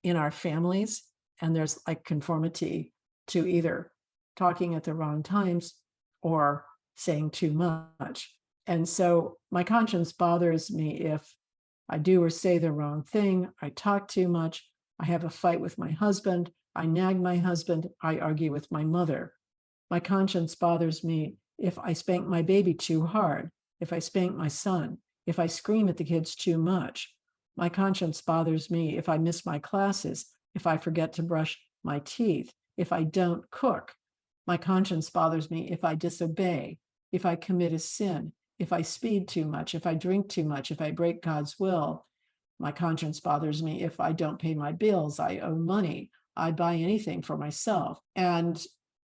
in our families, and there's like conformity to either talking at the wrong times or saying too much. And so my conscience bothers me if I do or say the wrong thing, I talk too much, I have a fight with my husband, I nag my husband, I argue with my mother. My conscience bothers me if I spank my baby too hard, if I spank my son, if I scream at the kids too much. My conscience bothers me if I miss my classes, if I forget to brush my teeth, if I don't cook. My conscience bothers me if I disobey, if I commit a sin, if I speed too much, if I drink too much, if I break God's will. My conscience bothers me if I don't pay my bills, I owe money, I buy anything for myself. And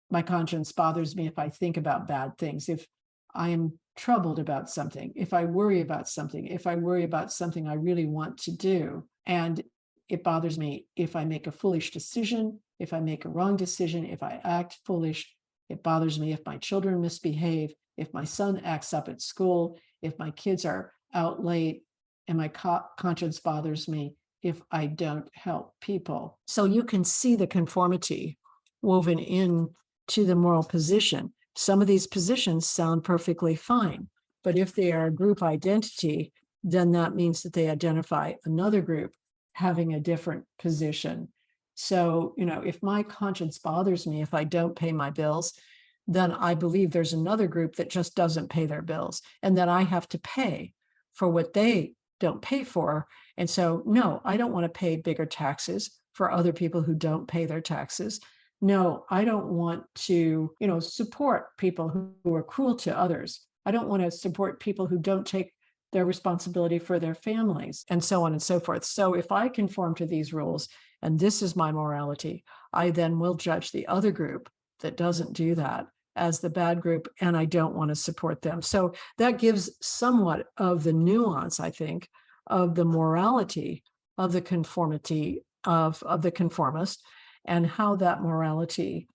my conscience bothers me if I think about bad things, if I am troubled about something, if I worry about something, if I worry about something I really want to do. And it bothers me if I make a foolish decision, if I make a wrong decision, if I act foolish. It bothers me if my children misbehave, if my son acts up at school, if my kids are out late, and my conscience bothers me if I don't help people. So you can see the conformity woven in to the moral position. Some of these positions sound perfectly fine, but if they are a group identity, then that means that they identify another group having a different position. So, if my conscience bothers me if I don't pay my bills, then I believe there's another group that just doesn't pay their bills and that I have to pay for what they don't pay for. And so, no, I don't want to pay bigger taxes for other people who don't pay their taxes. No, I don't want to, support people who are cruel to others. I don't want to support people who don't take their responsibility for their families, and so on and so forth. So if I conform to these rules, and this is my morality, I then will judge the other group that doesn't do that as the bad group, and I don't want to support them. So that gives somewhat of the nuance, I think, of the morality of the conformity of the conformist, and how that morality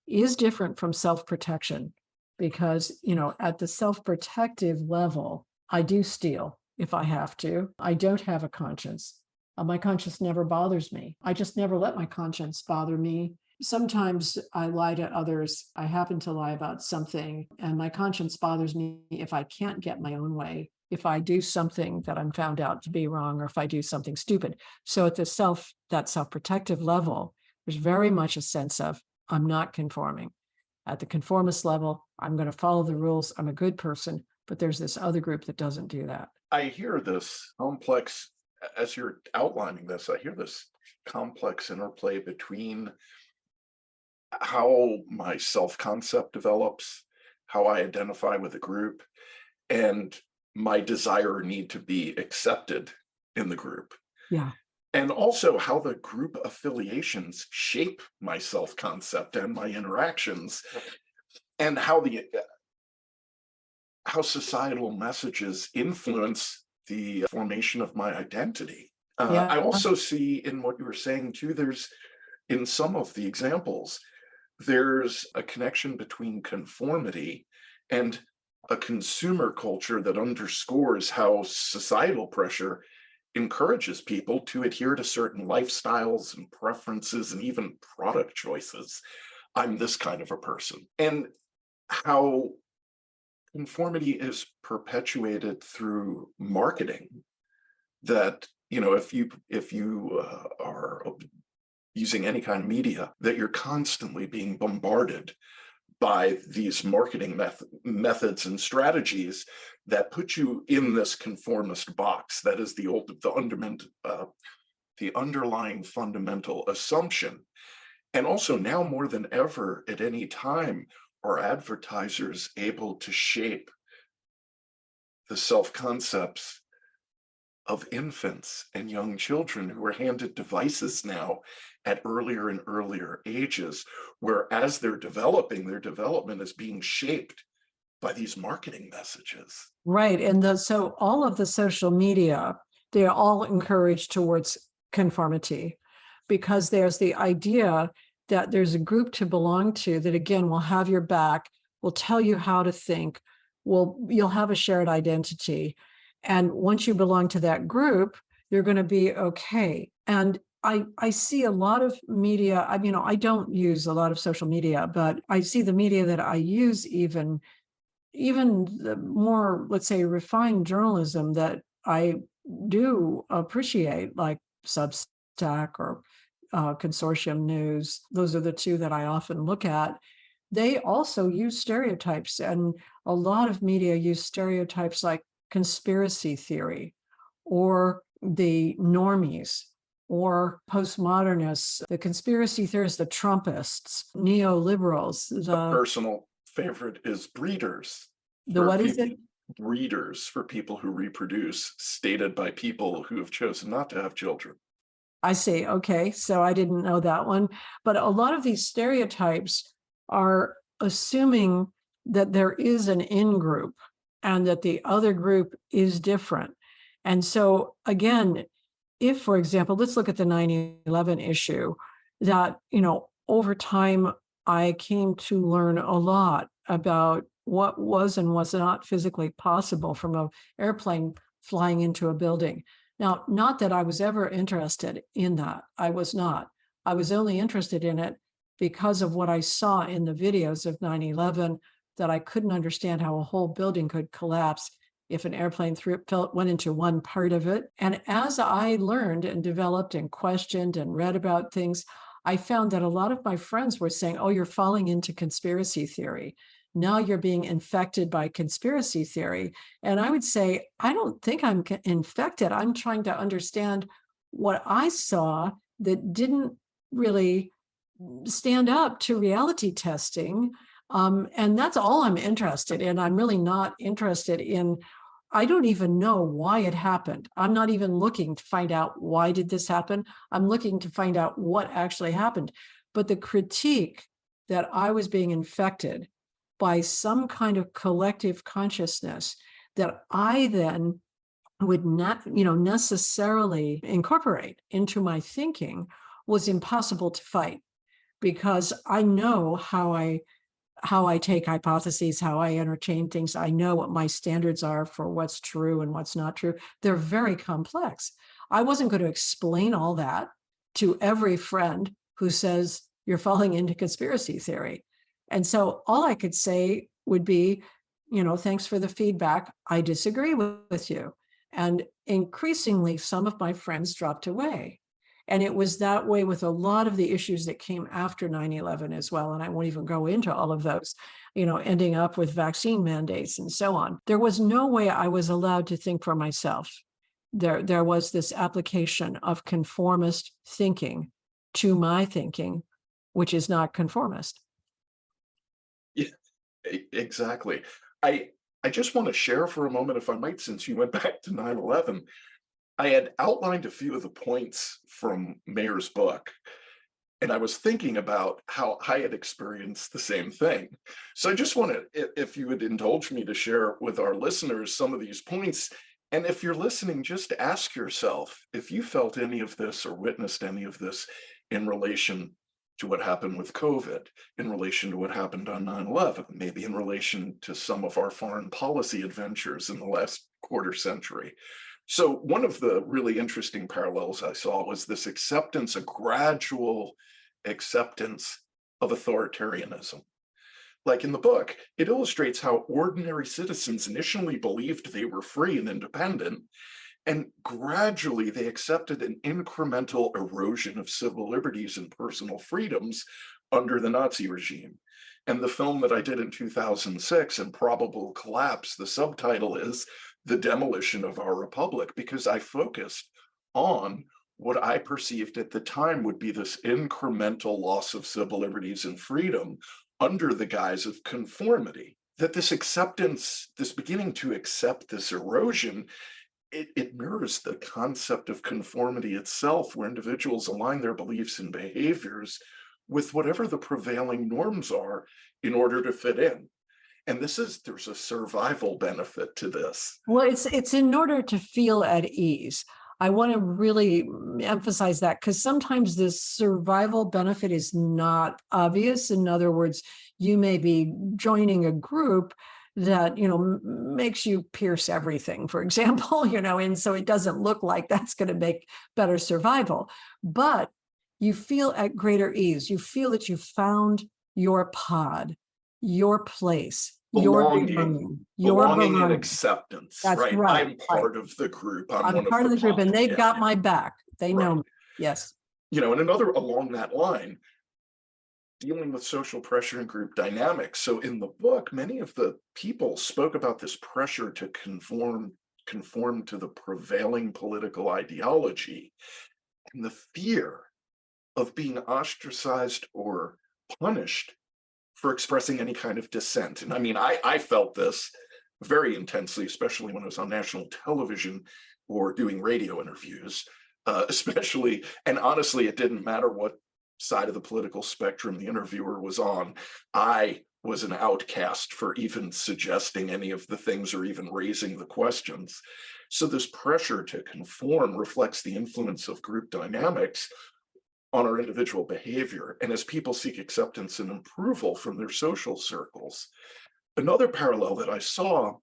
is different from self-protection. Because, at the self-protective level, I do steal if I have to. I don't have a conscience. My conscience never bothers me. I just never let my conscience bother me. Sometimes I lie to others. I happen to lie about something, and my conscience bothers me if I can't get my own way, if I do something that I'm found out to be wrong, or if I do something stupid. So at that self-protective level, there's very much a sense of I'm not conforming. At the conformist level, I'm going to follow the rules. I'm a good person, but there's this other group that doesn't do that. I hear this complex, as you're outlining this, I hear this complex interplay between how my self-concept develops, how I identify with a group, and my desire or need to be accepted in the group. Yeah. And also how the group affiliations shape my self-concept and my interactions, and how societal messages influence the formation of my identity. I also see in what you were saying too, in some of the examples, there's a connection between conformity and a consumer culture that underscores how societal pressure encourages people to adhere to certain lifestyles and preferences and even product choices. I'm this kind of a person. And how conformity is perpetuated through marketing, that if you are using any kind of media, that you're constantly being bombarded by these marketing methods and strategies that put you in this conformist box. That is the underlying fundamental assumption. And also now more than ever at any time, are advertisers able to shape the self-concepts of infants and young children who are handed devices now at earlier and earlier ages, where as they're developing, their development is being shaped by these marketing messages. Right. And so all of the social media, they're all encouraged towards conformity, because there's the idea that there's a group to belong to that, again, will have your back, will tell you how to think, you'll have a shared identity. And once you belong to that group, you're going to be okay. And I see a lot of media. I don't use a lot of social media, but I see the media that I use, even the more, let's say, refined journalism that I do appreciate, like Substack or Consortium News. Those are the two that I often look at. They also use stereotypes, and a lot of media use stereotypes like conspiracy theory or the normies or postmodernists, the conspiracy theorists, the Trumpists, neoliberals. A personal favorite is breeders. What is it? Breeders, for people who reproduce, stated by people who have chosen not to have children. I see. Okay. So I didn't know that one. But a lot of these stereotypes are assuming that there is an in group and that the other group is different. And so again, if, for example, let's look at the 9/11 issue, that, over time, I came to learn a lot about what was and was not physically possible from an airplane flying into a building. Now, not that I was ever interested in that. I was not. I was only interested in it because of what I saw in the videos of 9/11, that I couldn't understand how a whole building could collapse if an airplane went into one part of it. And as I learned and developed and questioned and read about things, I found that a lot of my friends were saying, oh, you're falling into conspiracy theory. Now you're being infected by conspiracy theory. And I would say, I don't think I'm infected. I'm trying to understand what I saw that didn't really stand up to reality testing. And that's all I'm interested in. I'm really not interested in, I don't even know why it happened. I'm not even looking to find out why did this happen. I'm looking to find out what actually happened. But the critique that I was being infected by some kind of collective consciousness that I then would not, necessarily incorporate into my thinking was impossible to fight, because I know how I take hypotheses, how I entertain things. I know what my standards are for what's true and what's not true. They're very complex. I wasn't going to explain all that to every friend who says you're falling into conspiracy theory. And so all I could say would be, thanks for the feedback. I disagree with you. And increasingly, some of my friends dropped away. And it was that way with a lot of the issues that came after 9/11 as well. And I won't even go into all of those, ending up with vaccine mandates and so on. There was no way I was allowed to think for myself. There was this application of conformist thinking to my thinking, which is not conformist. Yeah, exactly. I just want to share for a moment, if I might, since you went back to 9/11. I had outlined a few of the points from Mayer's book, and I was thinking about how I had experienced the same thing. So I just wanted, if you would indulge me, to share with our listeners some of these points. And if you're listening, just ask yourself if you felt any of this or witnessed any of this in relation to what happened with COVID, in relation to what happened on 9/11, maybe in relation to some of our foreign policy adventures in the last quarter century. So one of the really interesting parallels I saw was this acceptance, a gradual acceptance of authoritarianism. Like in the book, it illustrates how ordinary citizens initially believed they were free and independent, and gradually they accepted an incremental erosion of civil liberties and personal freedoms under the Nazi regime. And the film that I did in 2006, Improbable Collapse, the subtitle is The Demolition of Our Republic, because I focused on what I perceived at the time would be this incremental loss of civil liberties and freedom under the guise of conformity. That this acceptance, this beginning to accept this erosion, it mirrors the concept of conformity itself, where individuals align their beliefs and behaviors with whatever the prevailing norms are in order to fit in. And there's a survival benefit to this. Well, it's in order to feel at ease. I want to really emphasize that, because sometimes this survival benefit is not obvious. In other words, you may be joining a group that, makes you pierce everything, for example, and so it doesn't look like that's going to make better survival. But you feel at greater ease. You feel that you found your pod, your place, your belonging and belonging. acceptance, That's right? right. I'm Right. part of the group. I'm I'm one of part the of the group, and pod. they've Yeah, got yeah. my back. They know Right. me. Yes. And another along that line, dealing with social pressure and group dynamics. So in the book, many of the people spoke about this pressure to conform to the prevailing political ideology and the fear of being ostracized or punished for expressing any kind of dissent. And I mean, I felt this very intensely, especially when I was on national television or doing radio interviews, especially, and honestly, it didn't matter what side of the political spectrum the interviewer was on. I was an outcast for even suggesting any of the things or even raising the questions. So this pressure to conform reflects the influence of group dynamics on our individual behavior, and as people seek acceptance and approval from their social circles. Another parallel that I saw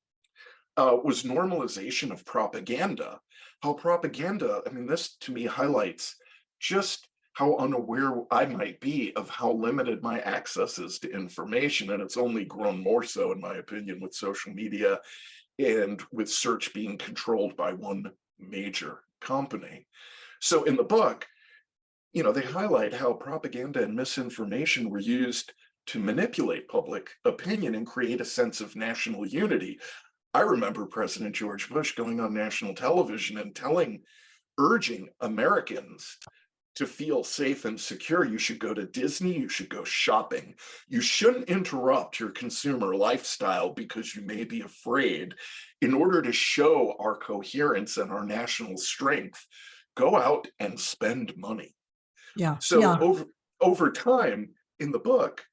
was normalization of propaganda. How propaganda, I mean, this to me highlights just how unaware I might be of how limited my access is to information. And it's only grown more so, in my opinion, with social media and with search being controlled by one major company. So in the book, they highlight how propaganda and misinformation were used to manipulate public opinion and create a sense of national unity. I remember President George Bush going on national television and urging Americans to feel safe and secure. You should go to Disney, you should go shopping. You shouldn't interrupt your consumer lifestyle because you may be afraid. In order to show our coherence and our national strength, go out and spend money. Yeah. So Yeah. over time in the book,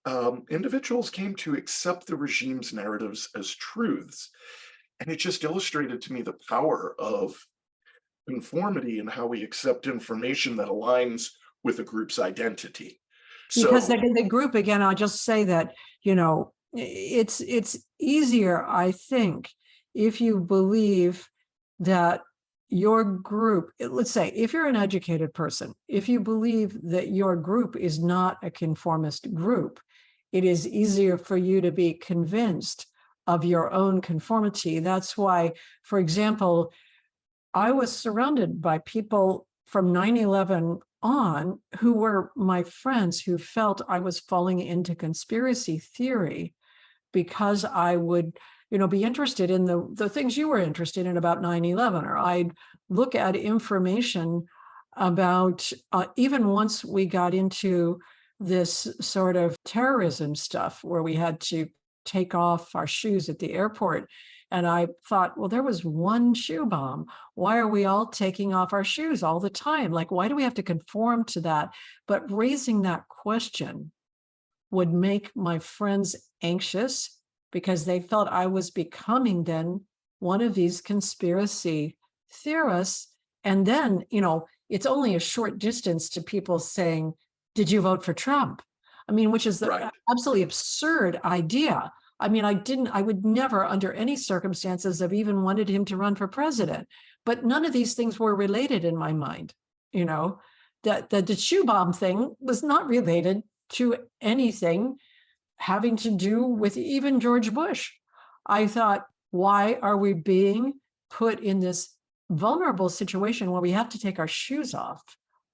individuals came to accept the regime's narratives as truths. And it just illustrated to me the power of conformity and how we accept information that aligns with a group's identity. Because So, the group, again, I'll just say that, it's easier, I think, if you believe that your group, let's say, if you're an educated person, if you believe that your group is not a conformist group, it is easier for you to be convinced of your own conformity. That's why, for example, I was surrounded by people from 9/11 on who were my friends who felt I was falling into conspiracy theory because I would, be interested in the things you were interested in about 9/11, or I'd look at information about, even once we got into this sort of terrorism stuff where we had to take off our shoes at the airport. And I thought, well, there was one shoe bomb. Why are we all taking off our shoes all the time? Like, why do we have to conform to that? But raising that question would make my friends anxious because they felt I was becoming then one of these conspiracy theorists. And then, it's only a short distance to people saying, did you vote for Trump? I mean, which is the right. absolutely absurd idea. I mean, I would never, under any circumstances, have even wanted him to run for president. But none of these things were related in my mind. That the shoe bomb thing was not related to anything having to do with even George Bush. I thought, why are we being put in this vulnerable situation where we have to take our shoes off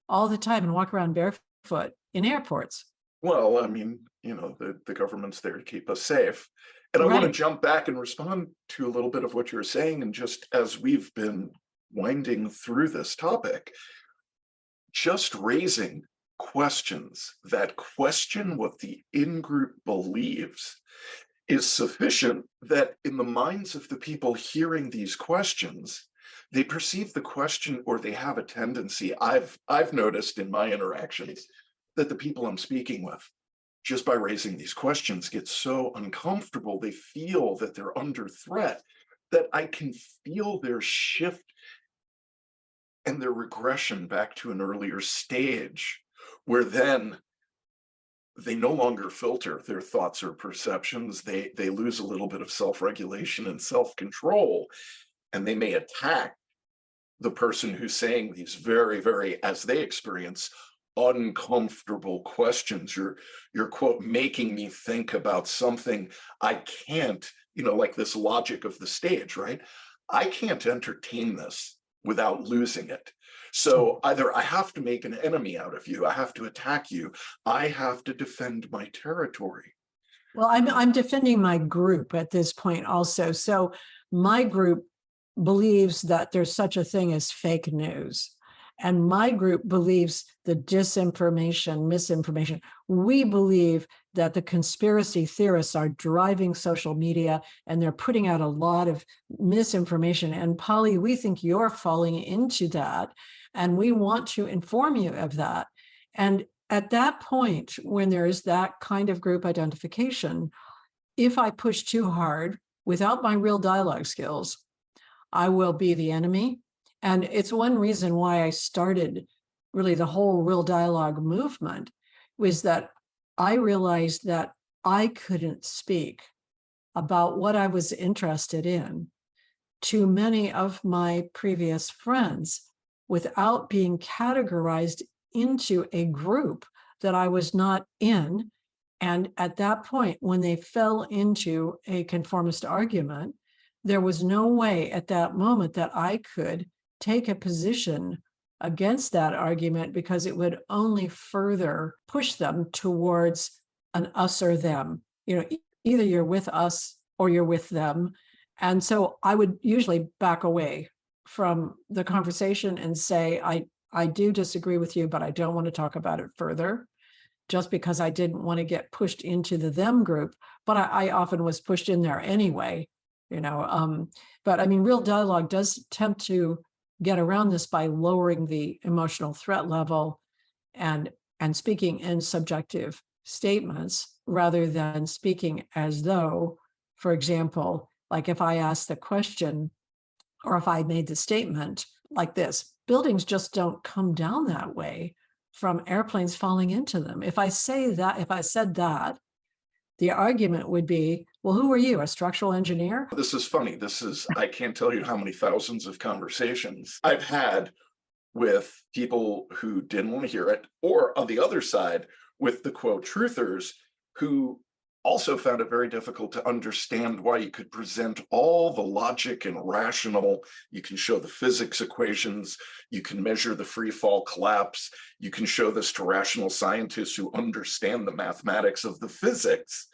all the time and walk around barefoot in airports? Well, I mean, the government's there to keep us safe. And I want to Right. jump back and respond to a little bit of what you're saying. And just as we've been winding through this topic, just raising questions that question what the in-group believes is sufficient that in the minds of the people hearing these questions, they perceive the question, or they have a tendency, I've noticed in my interactions, that the people I'm speaking with, just by raising these questions, get so uncomfortable, they feel that they're under threat, that I can feel their shift and their regression back to an earlier stage, where then they no longer filter their thoughts or perceptions. They lose a little bit of self-regulation and self-control, and they may attack the person who's saying these very, very, as they experience, uncomfortable questions. You're quote making me think about something I can't, like this logic of the stage, right? I can't entertain this without losing it. So either I have to make an enemy out of you, I have to attack you, I have to defend my territory. Well, I'm defending my group at this point also. So my group believes that there's such a thing as fake news. And my group believes the disinformation, misinformation. We believe that the conspiracy theorists are driving social media and they're putting out a lot of misinformation. And Polly, we think you're falling into that. And we want to inform you of that. And at that point, when there is that kind of group identification, if I push too hard without my real dialogue skills, I will be the enemy. And it's one reason why I started really the whole real dialogue movement, was that I realized that I couldn't speak about what I was interested in to many of my previous friends without being categorized into a group that I was not in. And at that point, when they fell into a conformist argument, there was no way at that moment that I could take a position against that argument, because it would only further push them towards an us or them. Either you're with us or you're with them. And so I would usually back away from the conversation and say, I do disagree with you, but I don't want to talk about it further, just because I didn't want to get pushed into the them group. But I often was pushed in there anyway, but I mean, real dialogue does attempt to get around this by lowering the emotional threat level and speaking in subjective statements rather than speaking as though, for example, like if I asked the question or if I made the statement like this, buildings just don't come down that way from airplanes falling into them. If I said that, the argument would be, well, who are you, a structural engineer? This is funny. I can't tell you how many thousands of conversations I've had with people who didn't want to hear it, or on the other side, with the quote truthers who also found it very difficult to understand why you could present all the logic and rational. You can show the physics equations, you can measure the free fall collapse, you can show this to rational scientists who understand the mathematics of the physics.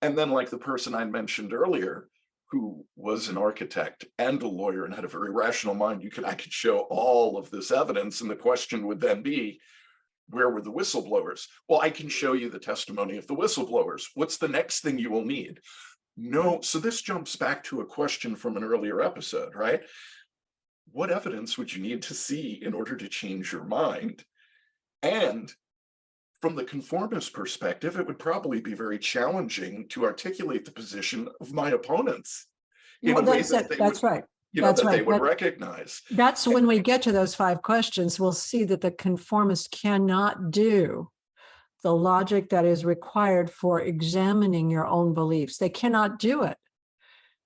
And then, like the person I mentioned earlier, who was an architect and a lawyer and had a very rational mind, I could show all of this evidence, and the question would then be, where were the whistleblowers? Well, I can show you the testimony of the whistleblowers. What's the next thing you will need? No. So this jumps back to a question from an earlier episode, right? What evidence would you need to see in order to change your mind? And from the conformist perspective, it would probably be very challenging to articulate the position of my opponents in a way that they that's would, right. That's right. they would recognize. That's when we get to those 5 questions, we'll see that the conformist cannot do the logic that is required for examining your own beliefs. They cannot do it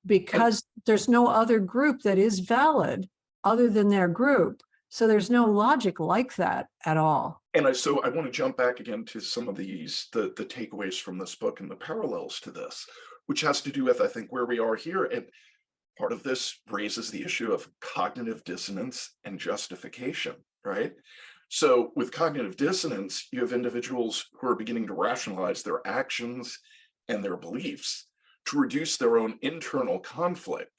because there's no other group that is valid other than their group. So there's no logic like that at all. And so I want to jump back again to some of the takeaways from this book and the parallels to this, which has to do with, I think, where we are here. And part of this raises the issue of cognitive dissonance and justification, right? So with cognitive dissonance, you have individuals who are beginning to rationalize their actions and their beliefs to reduce their own internal conflict.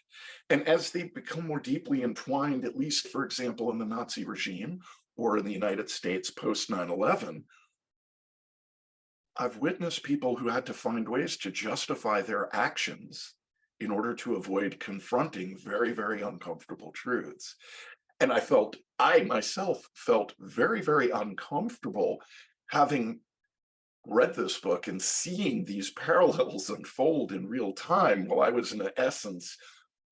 And as they become more deeply entwined, at least, for example, in the Nazi regime or in the United States post 9/11, I've witnessed people who had to find ways to justify their actions in order to avoid confronting very, very uncomfortable truths. And I myself felt very, very uncomfortable having read this book and seeing these parallels unfold in real time while I was, in essence,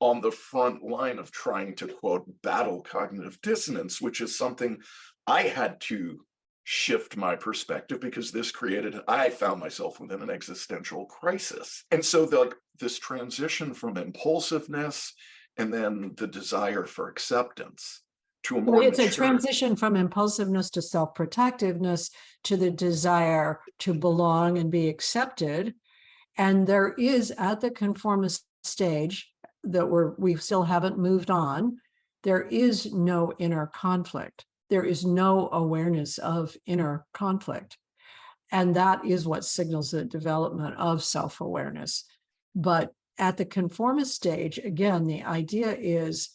on the front line of trying to, quote, battle cognitive dissonance, which is something I had to shift my perspective because I found myself within an existential crisis. And so this transition from impulsiveness and then the desire for acceptance to a more It's a mature. transition from impulsiveness to self-protectiveness to the desire to belong and be accepted. And there is, at the conformist stage that we still haven't moved on, there is no inner conflict. There is no awareness of inner conflict. And that is what signals the development of self-awareness. But at the conformist stage, again, the idea is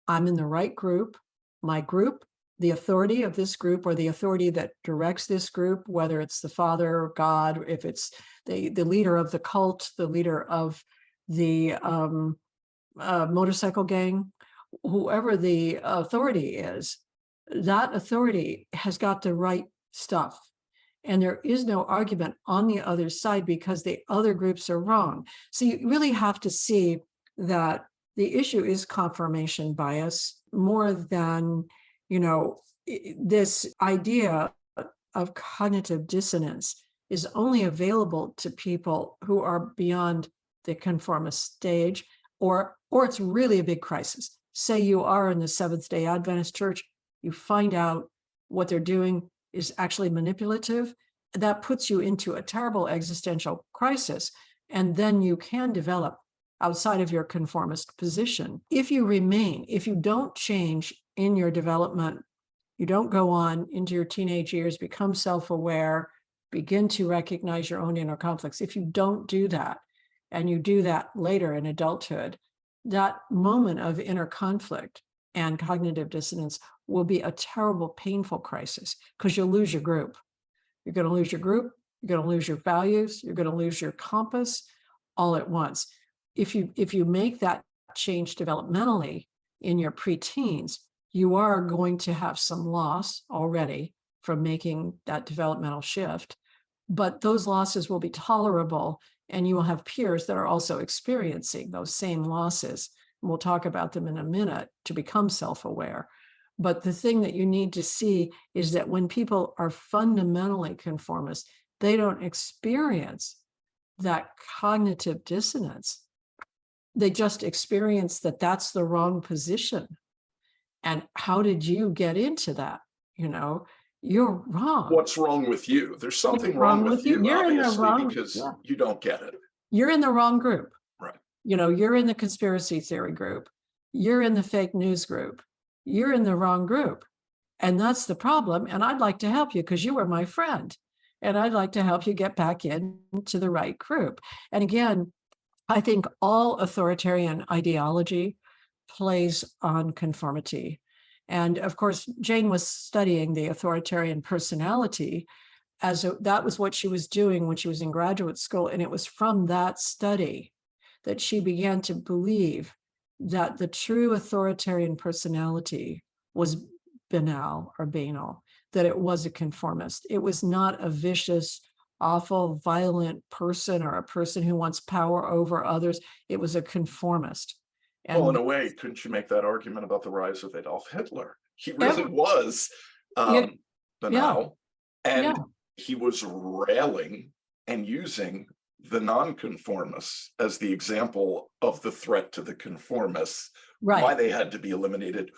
I'm in the right group. My group, the authority of this group, or the authority that directs this group, whether it's the Father or God, if it's the leader of the cult, the leader of the motorcycle gang, whoever the authority is, that authority has got the right stuff. And there is no argument on the other side because the other groups are wrong. So you really have to see that the issue is confirmation bias more than, this idea of cognitive dissonance is only available to people who are beyond the conformist stage, or it's really a big crisis. Say you are in the Seventh-day Adventist Church, you find out what they're doing is actually manipulative. That puts you into a terrible existential crisis. And then you can develop outside of your conformist position. If you don't change in your development, you don't go on into your teenage years, become self-aware, begin to recognize your own inner conflicts. If you don't do that, and you do that later in adulthood, that moment of inner conflict and cognitive dissonance will be a terrible, painful crisis because you'll lose your group. You're going to lose your group, you're going to lose your values, you're going to lose your compass all at once. If you make that change developmentally in your preteens, you are going to have some loss already from making that developmental shift, but those losses will be tolerable and you will have peers that are also experiencing those same losses. And we'll talk about them in a minute to become self-aware. But the thing that you need to see is that when people are fundamentally conformist, they don't experience that cognitive dissonance. They just experience that that's the wrong position. And how did you get into that? You're wrong. What's wrong with you? There's something wrong with you, You're in the obviously, wrong, because you don't get it. You're in the wrong group. Right. You're in the conspiracy theory group. You're in the fake news group. You're in the wrong group. And that's the problem. And I'd like to help you because you were my friend. And I'd like to help you get back into the right group. And again, I think all authoritarian ideology plays on conformity. And of course, Jane was studying the authoritarian personality that was what she was doing when she was in graduate school. And it was from that study that she began to believe that the true authoritarian personality was banal, that it was a conformist. It was not a vicious, awful, violent person or a person who wants power over others. It was a conformist. And well, in a way, couldn't you make that argument about the rise of Adolf Hitler? He really was banal, and he was railing and using the nonconformists as the example of the threat to the conformists, why they had to be eliminated,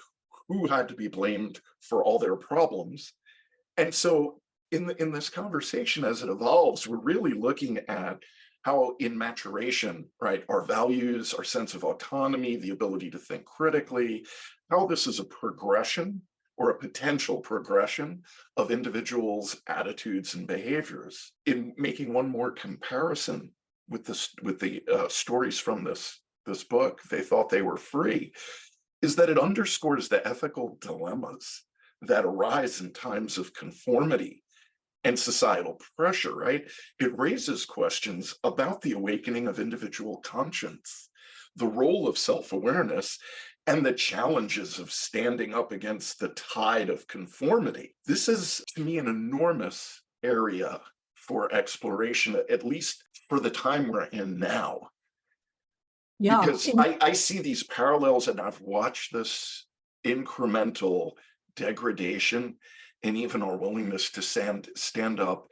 who had to be blamed for all their problems. And so in this conversation, as it evolves, we're really looking at how in maturation, right, our values, our sense of autonomy, the ability to think critically, how this is a progression or a potential progression of individuals' attitudes and behaviors. In making one more comparison with the stories from this book, They Thought They Were Free, is that it underscores the ethical dilemmas that arise in times of conformity and societal pressure, right? It raises questions about the awakening of individual conscience, the role of self-awareness, and the challenges of standing up against the tide of conformity. This is, to me, an enormous area for exploration, at least for the time we're in now. Yeah, because I see these parallels, and I've watched this incremental degradation and even our willingness to stand up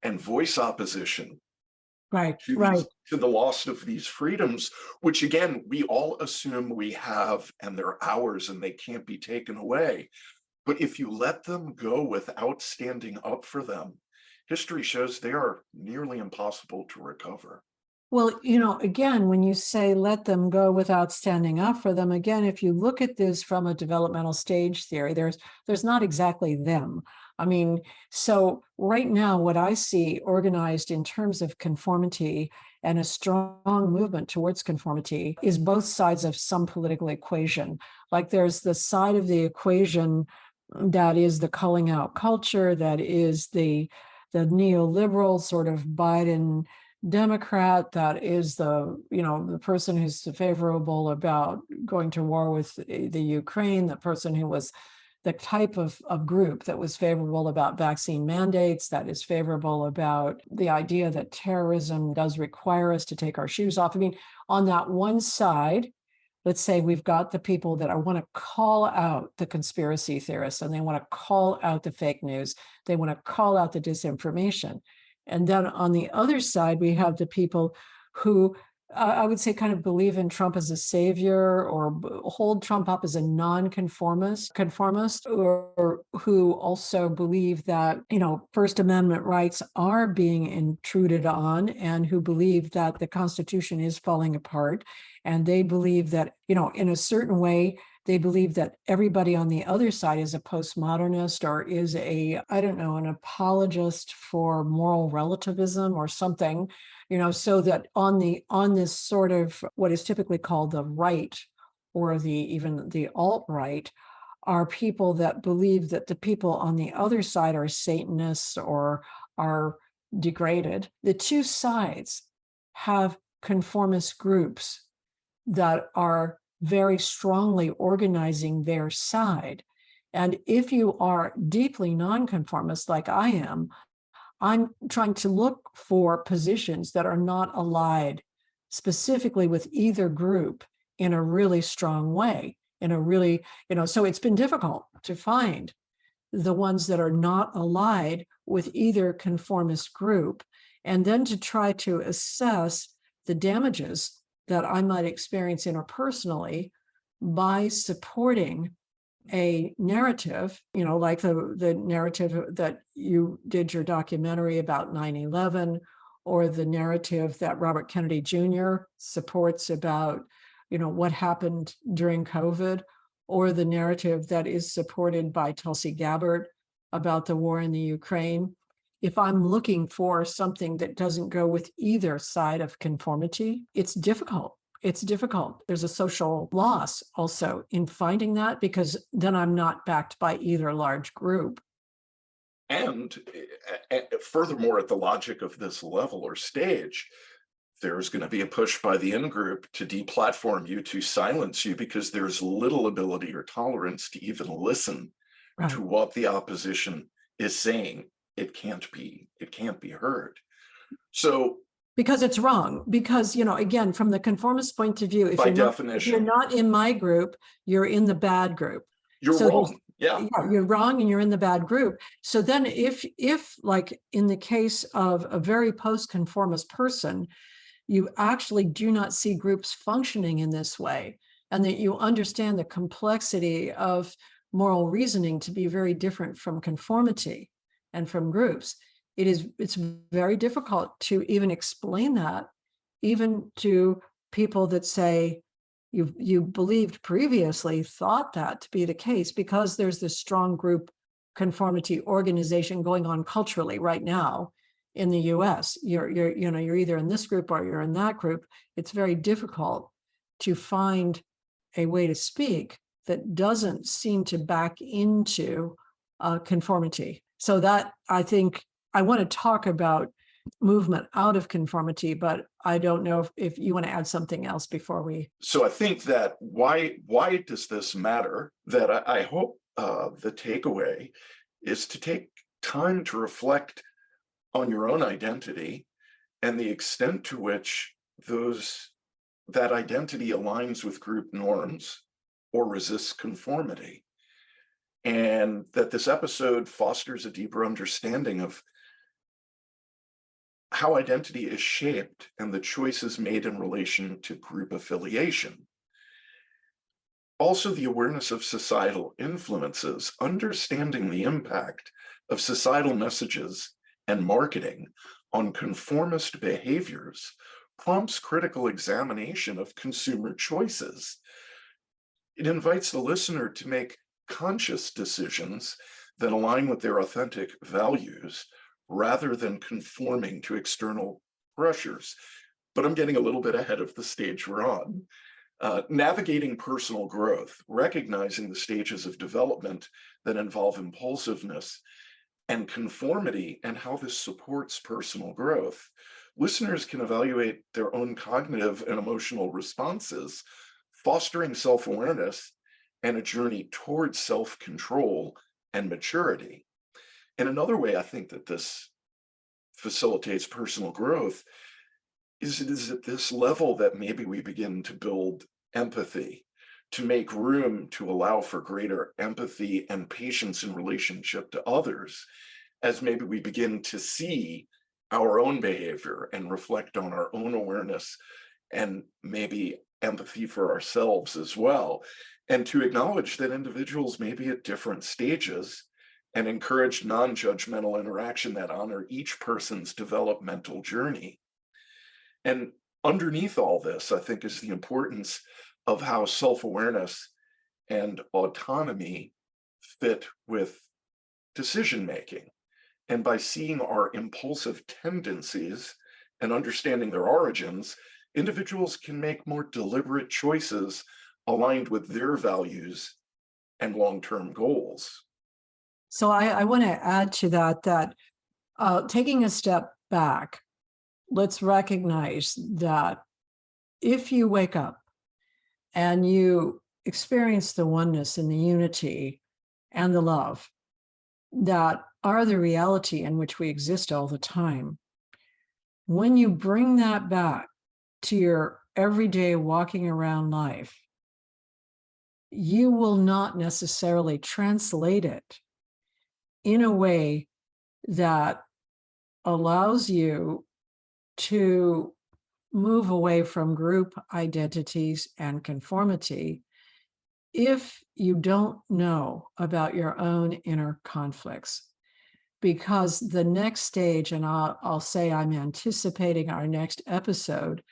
and voice opposition Right, to right. the loss of these freedoms, which again, we all assume we have, and they're ours and they can't be taken away. But if you let them go without standing up for them, history shows they are nearly impossible to recover. Well, again, when you say let them go without standing up for them, again, if you look at this from a developmental stage theory, there's not exactly them. I mean, so right now, what I see organized in terms of conformity and a strong movement towards conformity is both sides of some political equation. Like there's the side of the equation that is the culling out culture, that is the neoliberal sort of Biden Democrat, that is the person who's favorable about going to war with the Ukraine, the person who was the type of group that was favorable about vaccine mandates, that is favorable about the idea that terrorism does require us to take our shoes off. I mean, on that one side, let's say we've got the people that want to call out the conspiracy theorists, and they want to call out the fake news. They want to call out the disinformation. And then on the other side, we have the people who I would say kind of believe in Trump as a savior, or hold Trump up as a non-conformist, or who also believe that, First Amendment rights are being intruded on, and who believe that the Constitution is falling apart. And they believe that, in a certain way, they believe that everybody on the other side is a postmodernist, or is an apologist for moral relativism or something, so that on this sort of what is typically called the right, or even the alt-right, are people that believe that the people on the other side are Satanists or are degraded. The two sides have conformist groups that are very strongly organizing their side. And if you are deeply nonconformist, like I am, I'm trying to look for positions that are not allied specifically with either group in a really strong way, so it's been difficult to find the ones that are not allied with either conformist group, and then to try to assess the damages that I might experience interpersonally by supporting a narrative, like the narrative that you did your documentary about 9/11, or the narrative that Robert Kennedy Jr. supports about, what happened during COVID, or the narrative that is supported by Tulsi Gabbard about the war in the Ukraine. If I'm looking for something that doesn't go with either side of conformity, it's difficult. There's a social loss also in finding that, because then I'm not backed by either large group. And furthermore, at the logic of this level or stage, there's going to be a push by the in-group to deplatform you, to silence you, because there's little ability or tolerance to even listen to what the opposition is saying. It can't be heard. So because it's wrong, because, again, from the conformist point of view, if you're not in my group, you're in the bad group. You're wrong. Yeah, you're wrong, and you're in the bad group. So then if like in the case of a very post-conformist person, you actually do not see groups functioning in this way, and that you understand the complexity of moral reasoning to be very different from conformity and from groups, it's very difficult to even explain that, even to people that say you believed previously, thought that to be the case, because there's this strong group conformity organization going on culturally right now in the US. You're either in this group or you're in that group. It's very difficult to find a way to speak that doesn't seem to back into conformity. So that, I think, I want to talk about movement out of conformity, but I don't know if you want to add something else before we. So I think that why does this matter? That I hope the takeaway is to take time to reflect on your own identity and the extent to which that identity aligns with group norms or resists conformity. and that this episode fosters a deeper understanding of how identity is shaped and the choices made in relation to group affiliation. Also, the awareness of societal influences, understanding the impact of societal messages and marketing on conformist behaviors prompts critical examination of consumer choices. It invites the listener to make conscious decisions that align with their authentic values rather than conforming to external pressures. But I'm getting a little bit ahead of the stage we're on. Navigating personal growth, recognizing the stages of development that involve impulsiveness and conformity and how this supports personal growth. Listeners can evaluate their own cognitive and emotional responses, fostering self-awareness and a journey towards self-control and maturity. And another way I think that this facilitates personal growth is it is at this level that maybe we begin to build empathy, to make room to allow for greater empathy and patience in relationship to others, as maybe we begin to see our own behavior and reflect on our own awareness and maybe empathy for ourselves as well, and to acknowledge that individuals may be at different stages and encourage non-judgmental interaction that honor each person's developmental journey. And underneath all this, I think, is the importance of how self-awareness and autonomy fit with decision making. And by seeing our impulsive tendencies and understanding their origins, individuals can make more deliberate choices aligned with their values and long-term goals. So I want to add to that taking a step back, let's recognize that if you wake up and you experience the oneness and the unity and the love that are the reality in which we exist all the time, when you bring that back to your everyday walking around life, you will not necessarily translate it in a way that allows you to move away from group identities and conformity if you don't know about your own inner conflicts. Because the next stage, and I'll say I'm anticipating our next episode,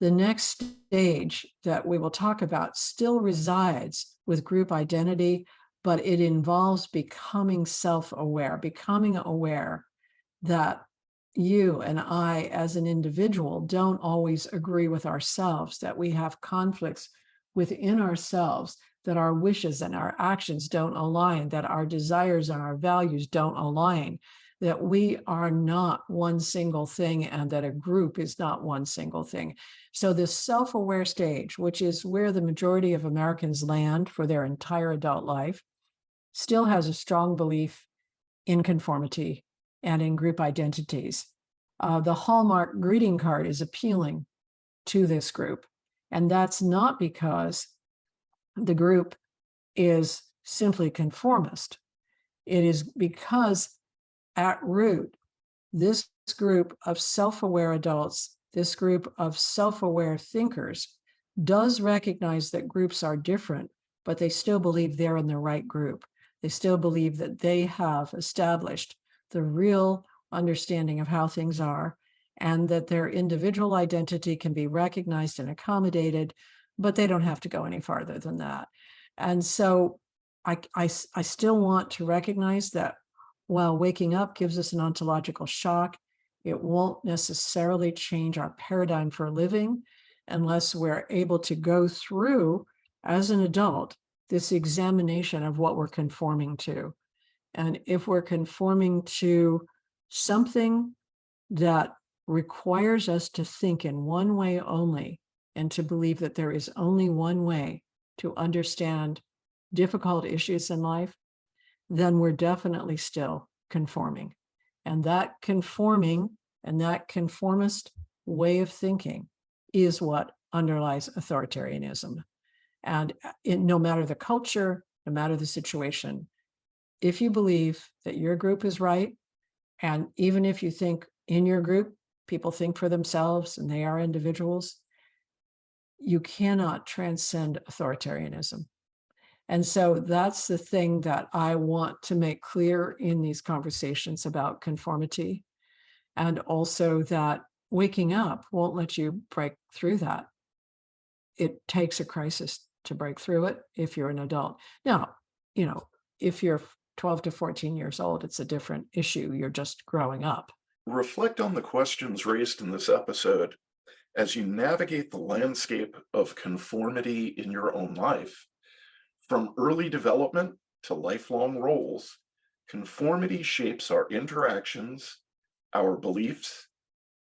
the next stage that we will talk about still resides with group identity, but it involves becoming self-aware, becoming aware that you and I as an individual don't always agree with ourselves, that we have conflicts within ourselves, that our wishes and our actions don't align, that our desires and our values don't align, that we are not one single thing and that a group is not one single thing. So this self-aware stage, which is where the majority of Americans land for their entire adult life, still has a strong belief in conformity and in group identities. The Hallmark greeting card is appealing to this group. And that's not because the group is simply conformist. It is because at root, this group of self-aware adults, this group of self-aware thinkers does recognize that groups are different, but they still believe they're in the right group. They still believe that they have established the real understanding of how things are and that their individual identity can be recognized and accommodated, but they don't have to go any farther than that. And so I still want to recognize that while waking up gives us an ontological shock, it won't necessarily change our paradigm for living unless we're able to go through, as an adult, this examination of what we're conforming to. And if we're conforming to something that requires us to think in one way only and to believe that there is only one way to understand difficult issues in life, then we're definitely still conforming. And that conforming and that conformist way of thinking is what underlies authoritarianism. And no matter the culture, no matter the situation, if you believe that your group is right, and even if you think in your group, people think for themselves and they are individuals, you cannot transcend authoritarianism. And so that's the thing that I want to make clear in these conversations about conformity, and also that waking up won't let you break through that. It takes a crisis to break through it if you're an adult. Now, if you're 12 to 14 years old, it's a different issue. You're just growing up. Reflect on the questions raised in this episode as you navigate the landscape of conformity in your own life. From early development to lifelong roles, conformity shapes our interactions, our beliefs,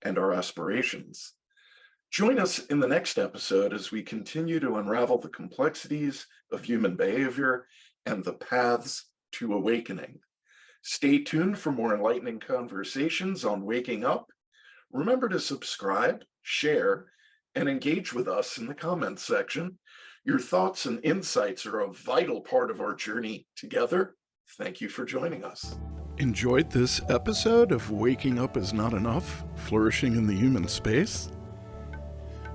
and our aspirations. Join us in the next episode as we continue to unravel the complexities of human behavior and the paths to awakening. Stay tuned for more enlightening conversations on waking up. Remember to subscribe, share, and engage with us in the comments section. Your thoughts and insights are a vital part of our journey together. Thank you for joining us. Enjoyed this episode of Waking Up Is Not Enough, Flourishing in the Human Space?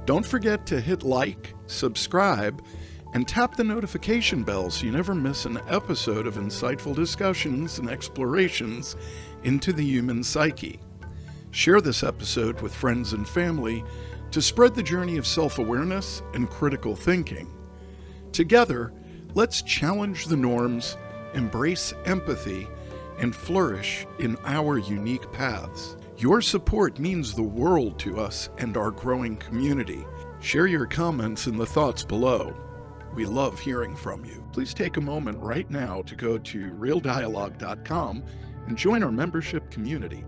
Don't forget to hit like, subscribe, and tap the notification bell so you never miss an episode of insightful discussions and explorations into the human psyche. Share this episode with friends and family to spread the journey of self-awareness and critical thinking. Together, let's challenge the norms, embrace empathy, and flourish in our unique paths. Your support means the world to us and our growing community. Share your comments in the thoughts below. We love hearing from you. Please take a moment right now to go to realdialogue.com and join our membership community.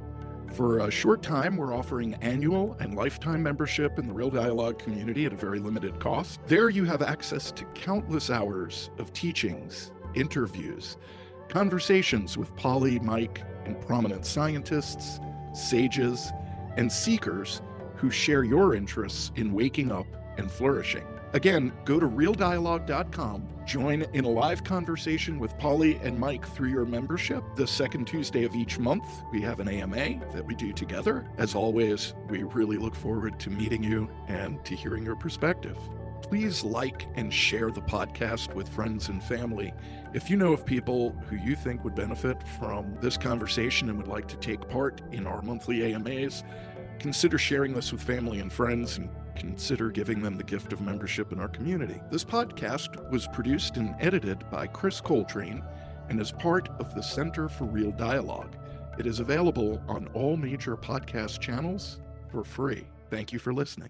For a short time, we're offering annual and lifetime membership in the Real Dialogue community at a very limited cost. There you have access to countless hours of teachings, interviews, conversations with Polly, Mike, and prominent scientists, sages, and seekers who share your interests in waking up and flourishing. Again, go to realdialogue.com, join in a live conversation with Polly and Mike through your membership. The second Tuesday of each month, we have an AMA that we do together. As always, we really look forward to meeting you and to hearing your perspective. Please like and share the podcast with friends and family. If you know of people who you think would benefit from this conversation and would like to take part in our monthly AMAs, consider sharing this with family and friends, and consider giving them the gift of membership in our community. This podcast was produced and edited by Chris Coltrane and is part of the Center for Real Dialogue. It is available on all major podcast channels for free. Thank you for listening.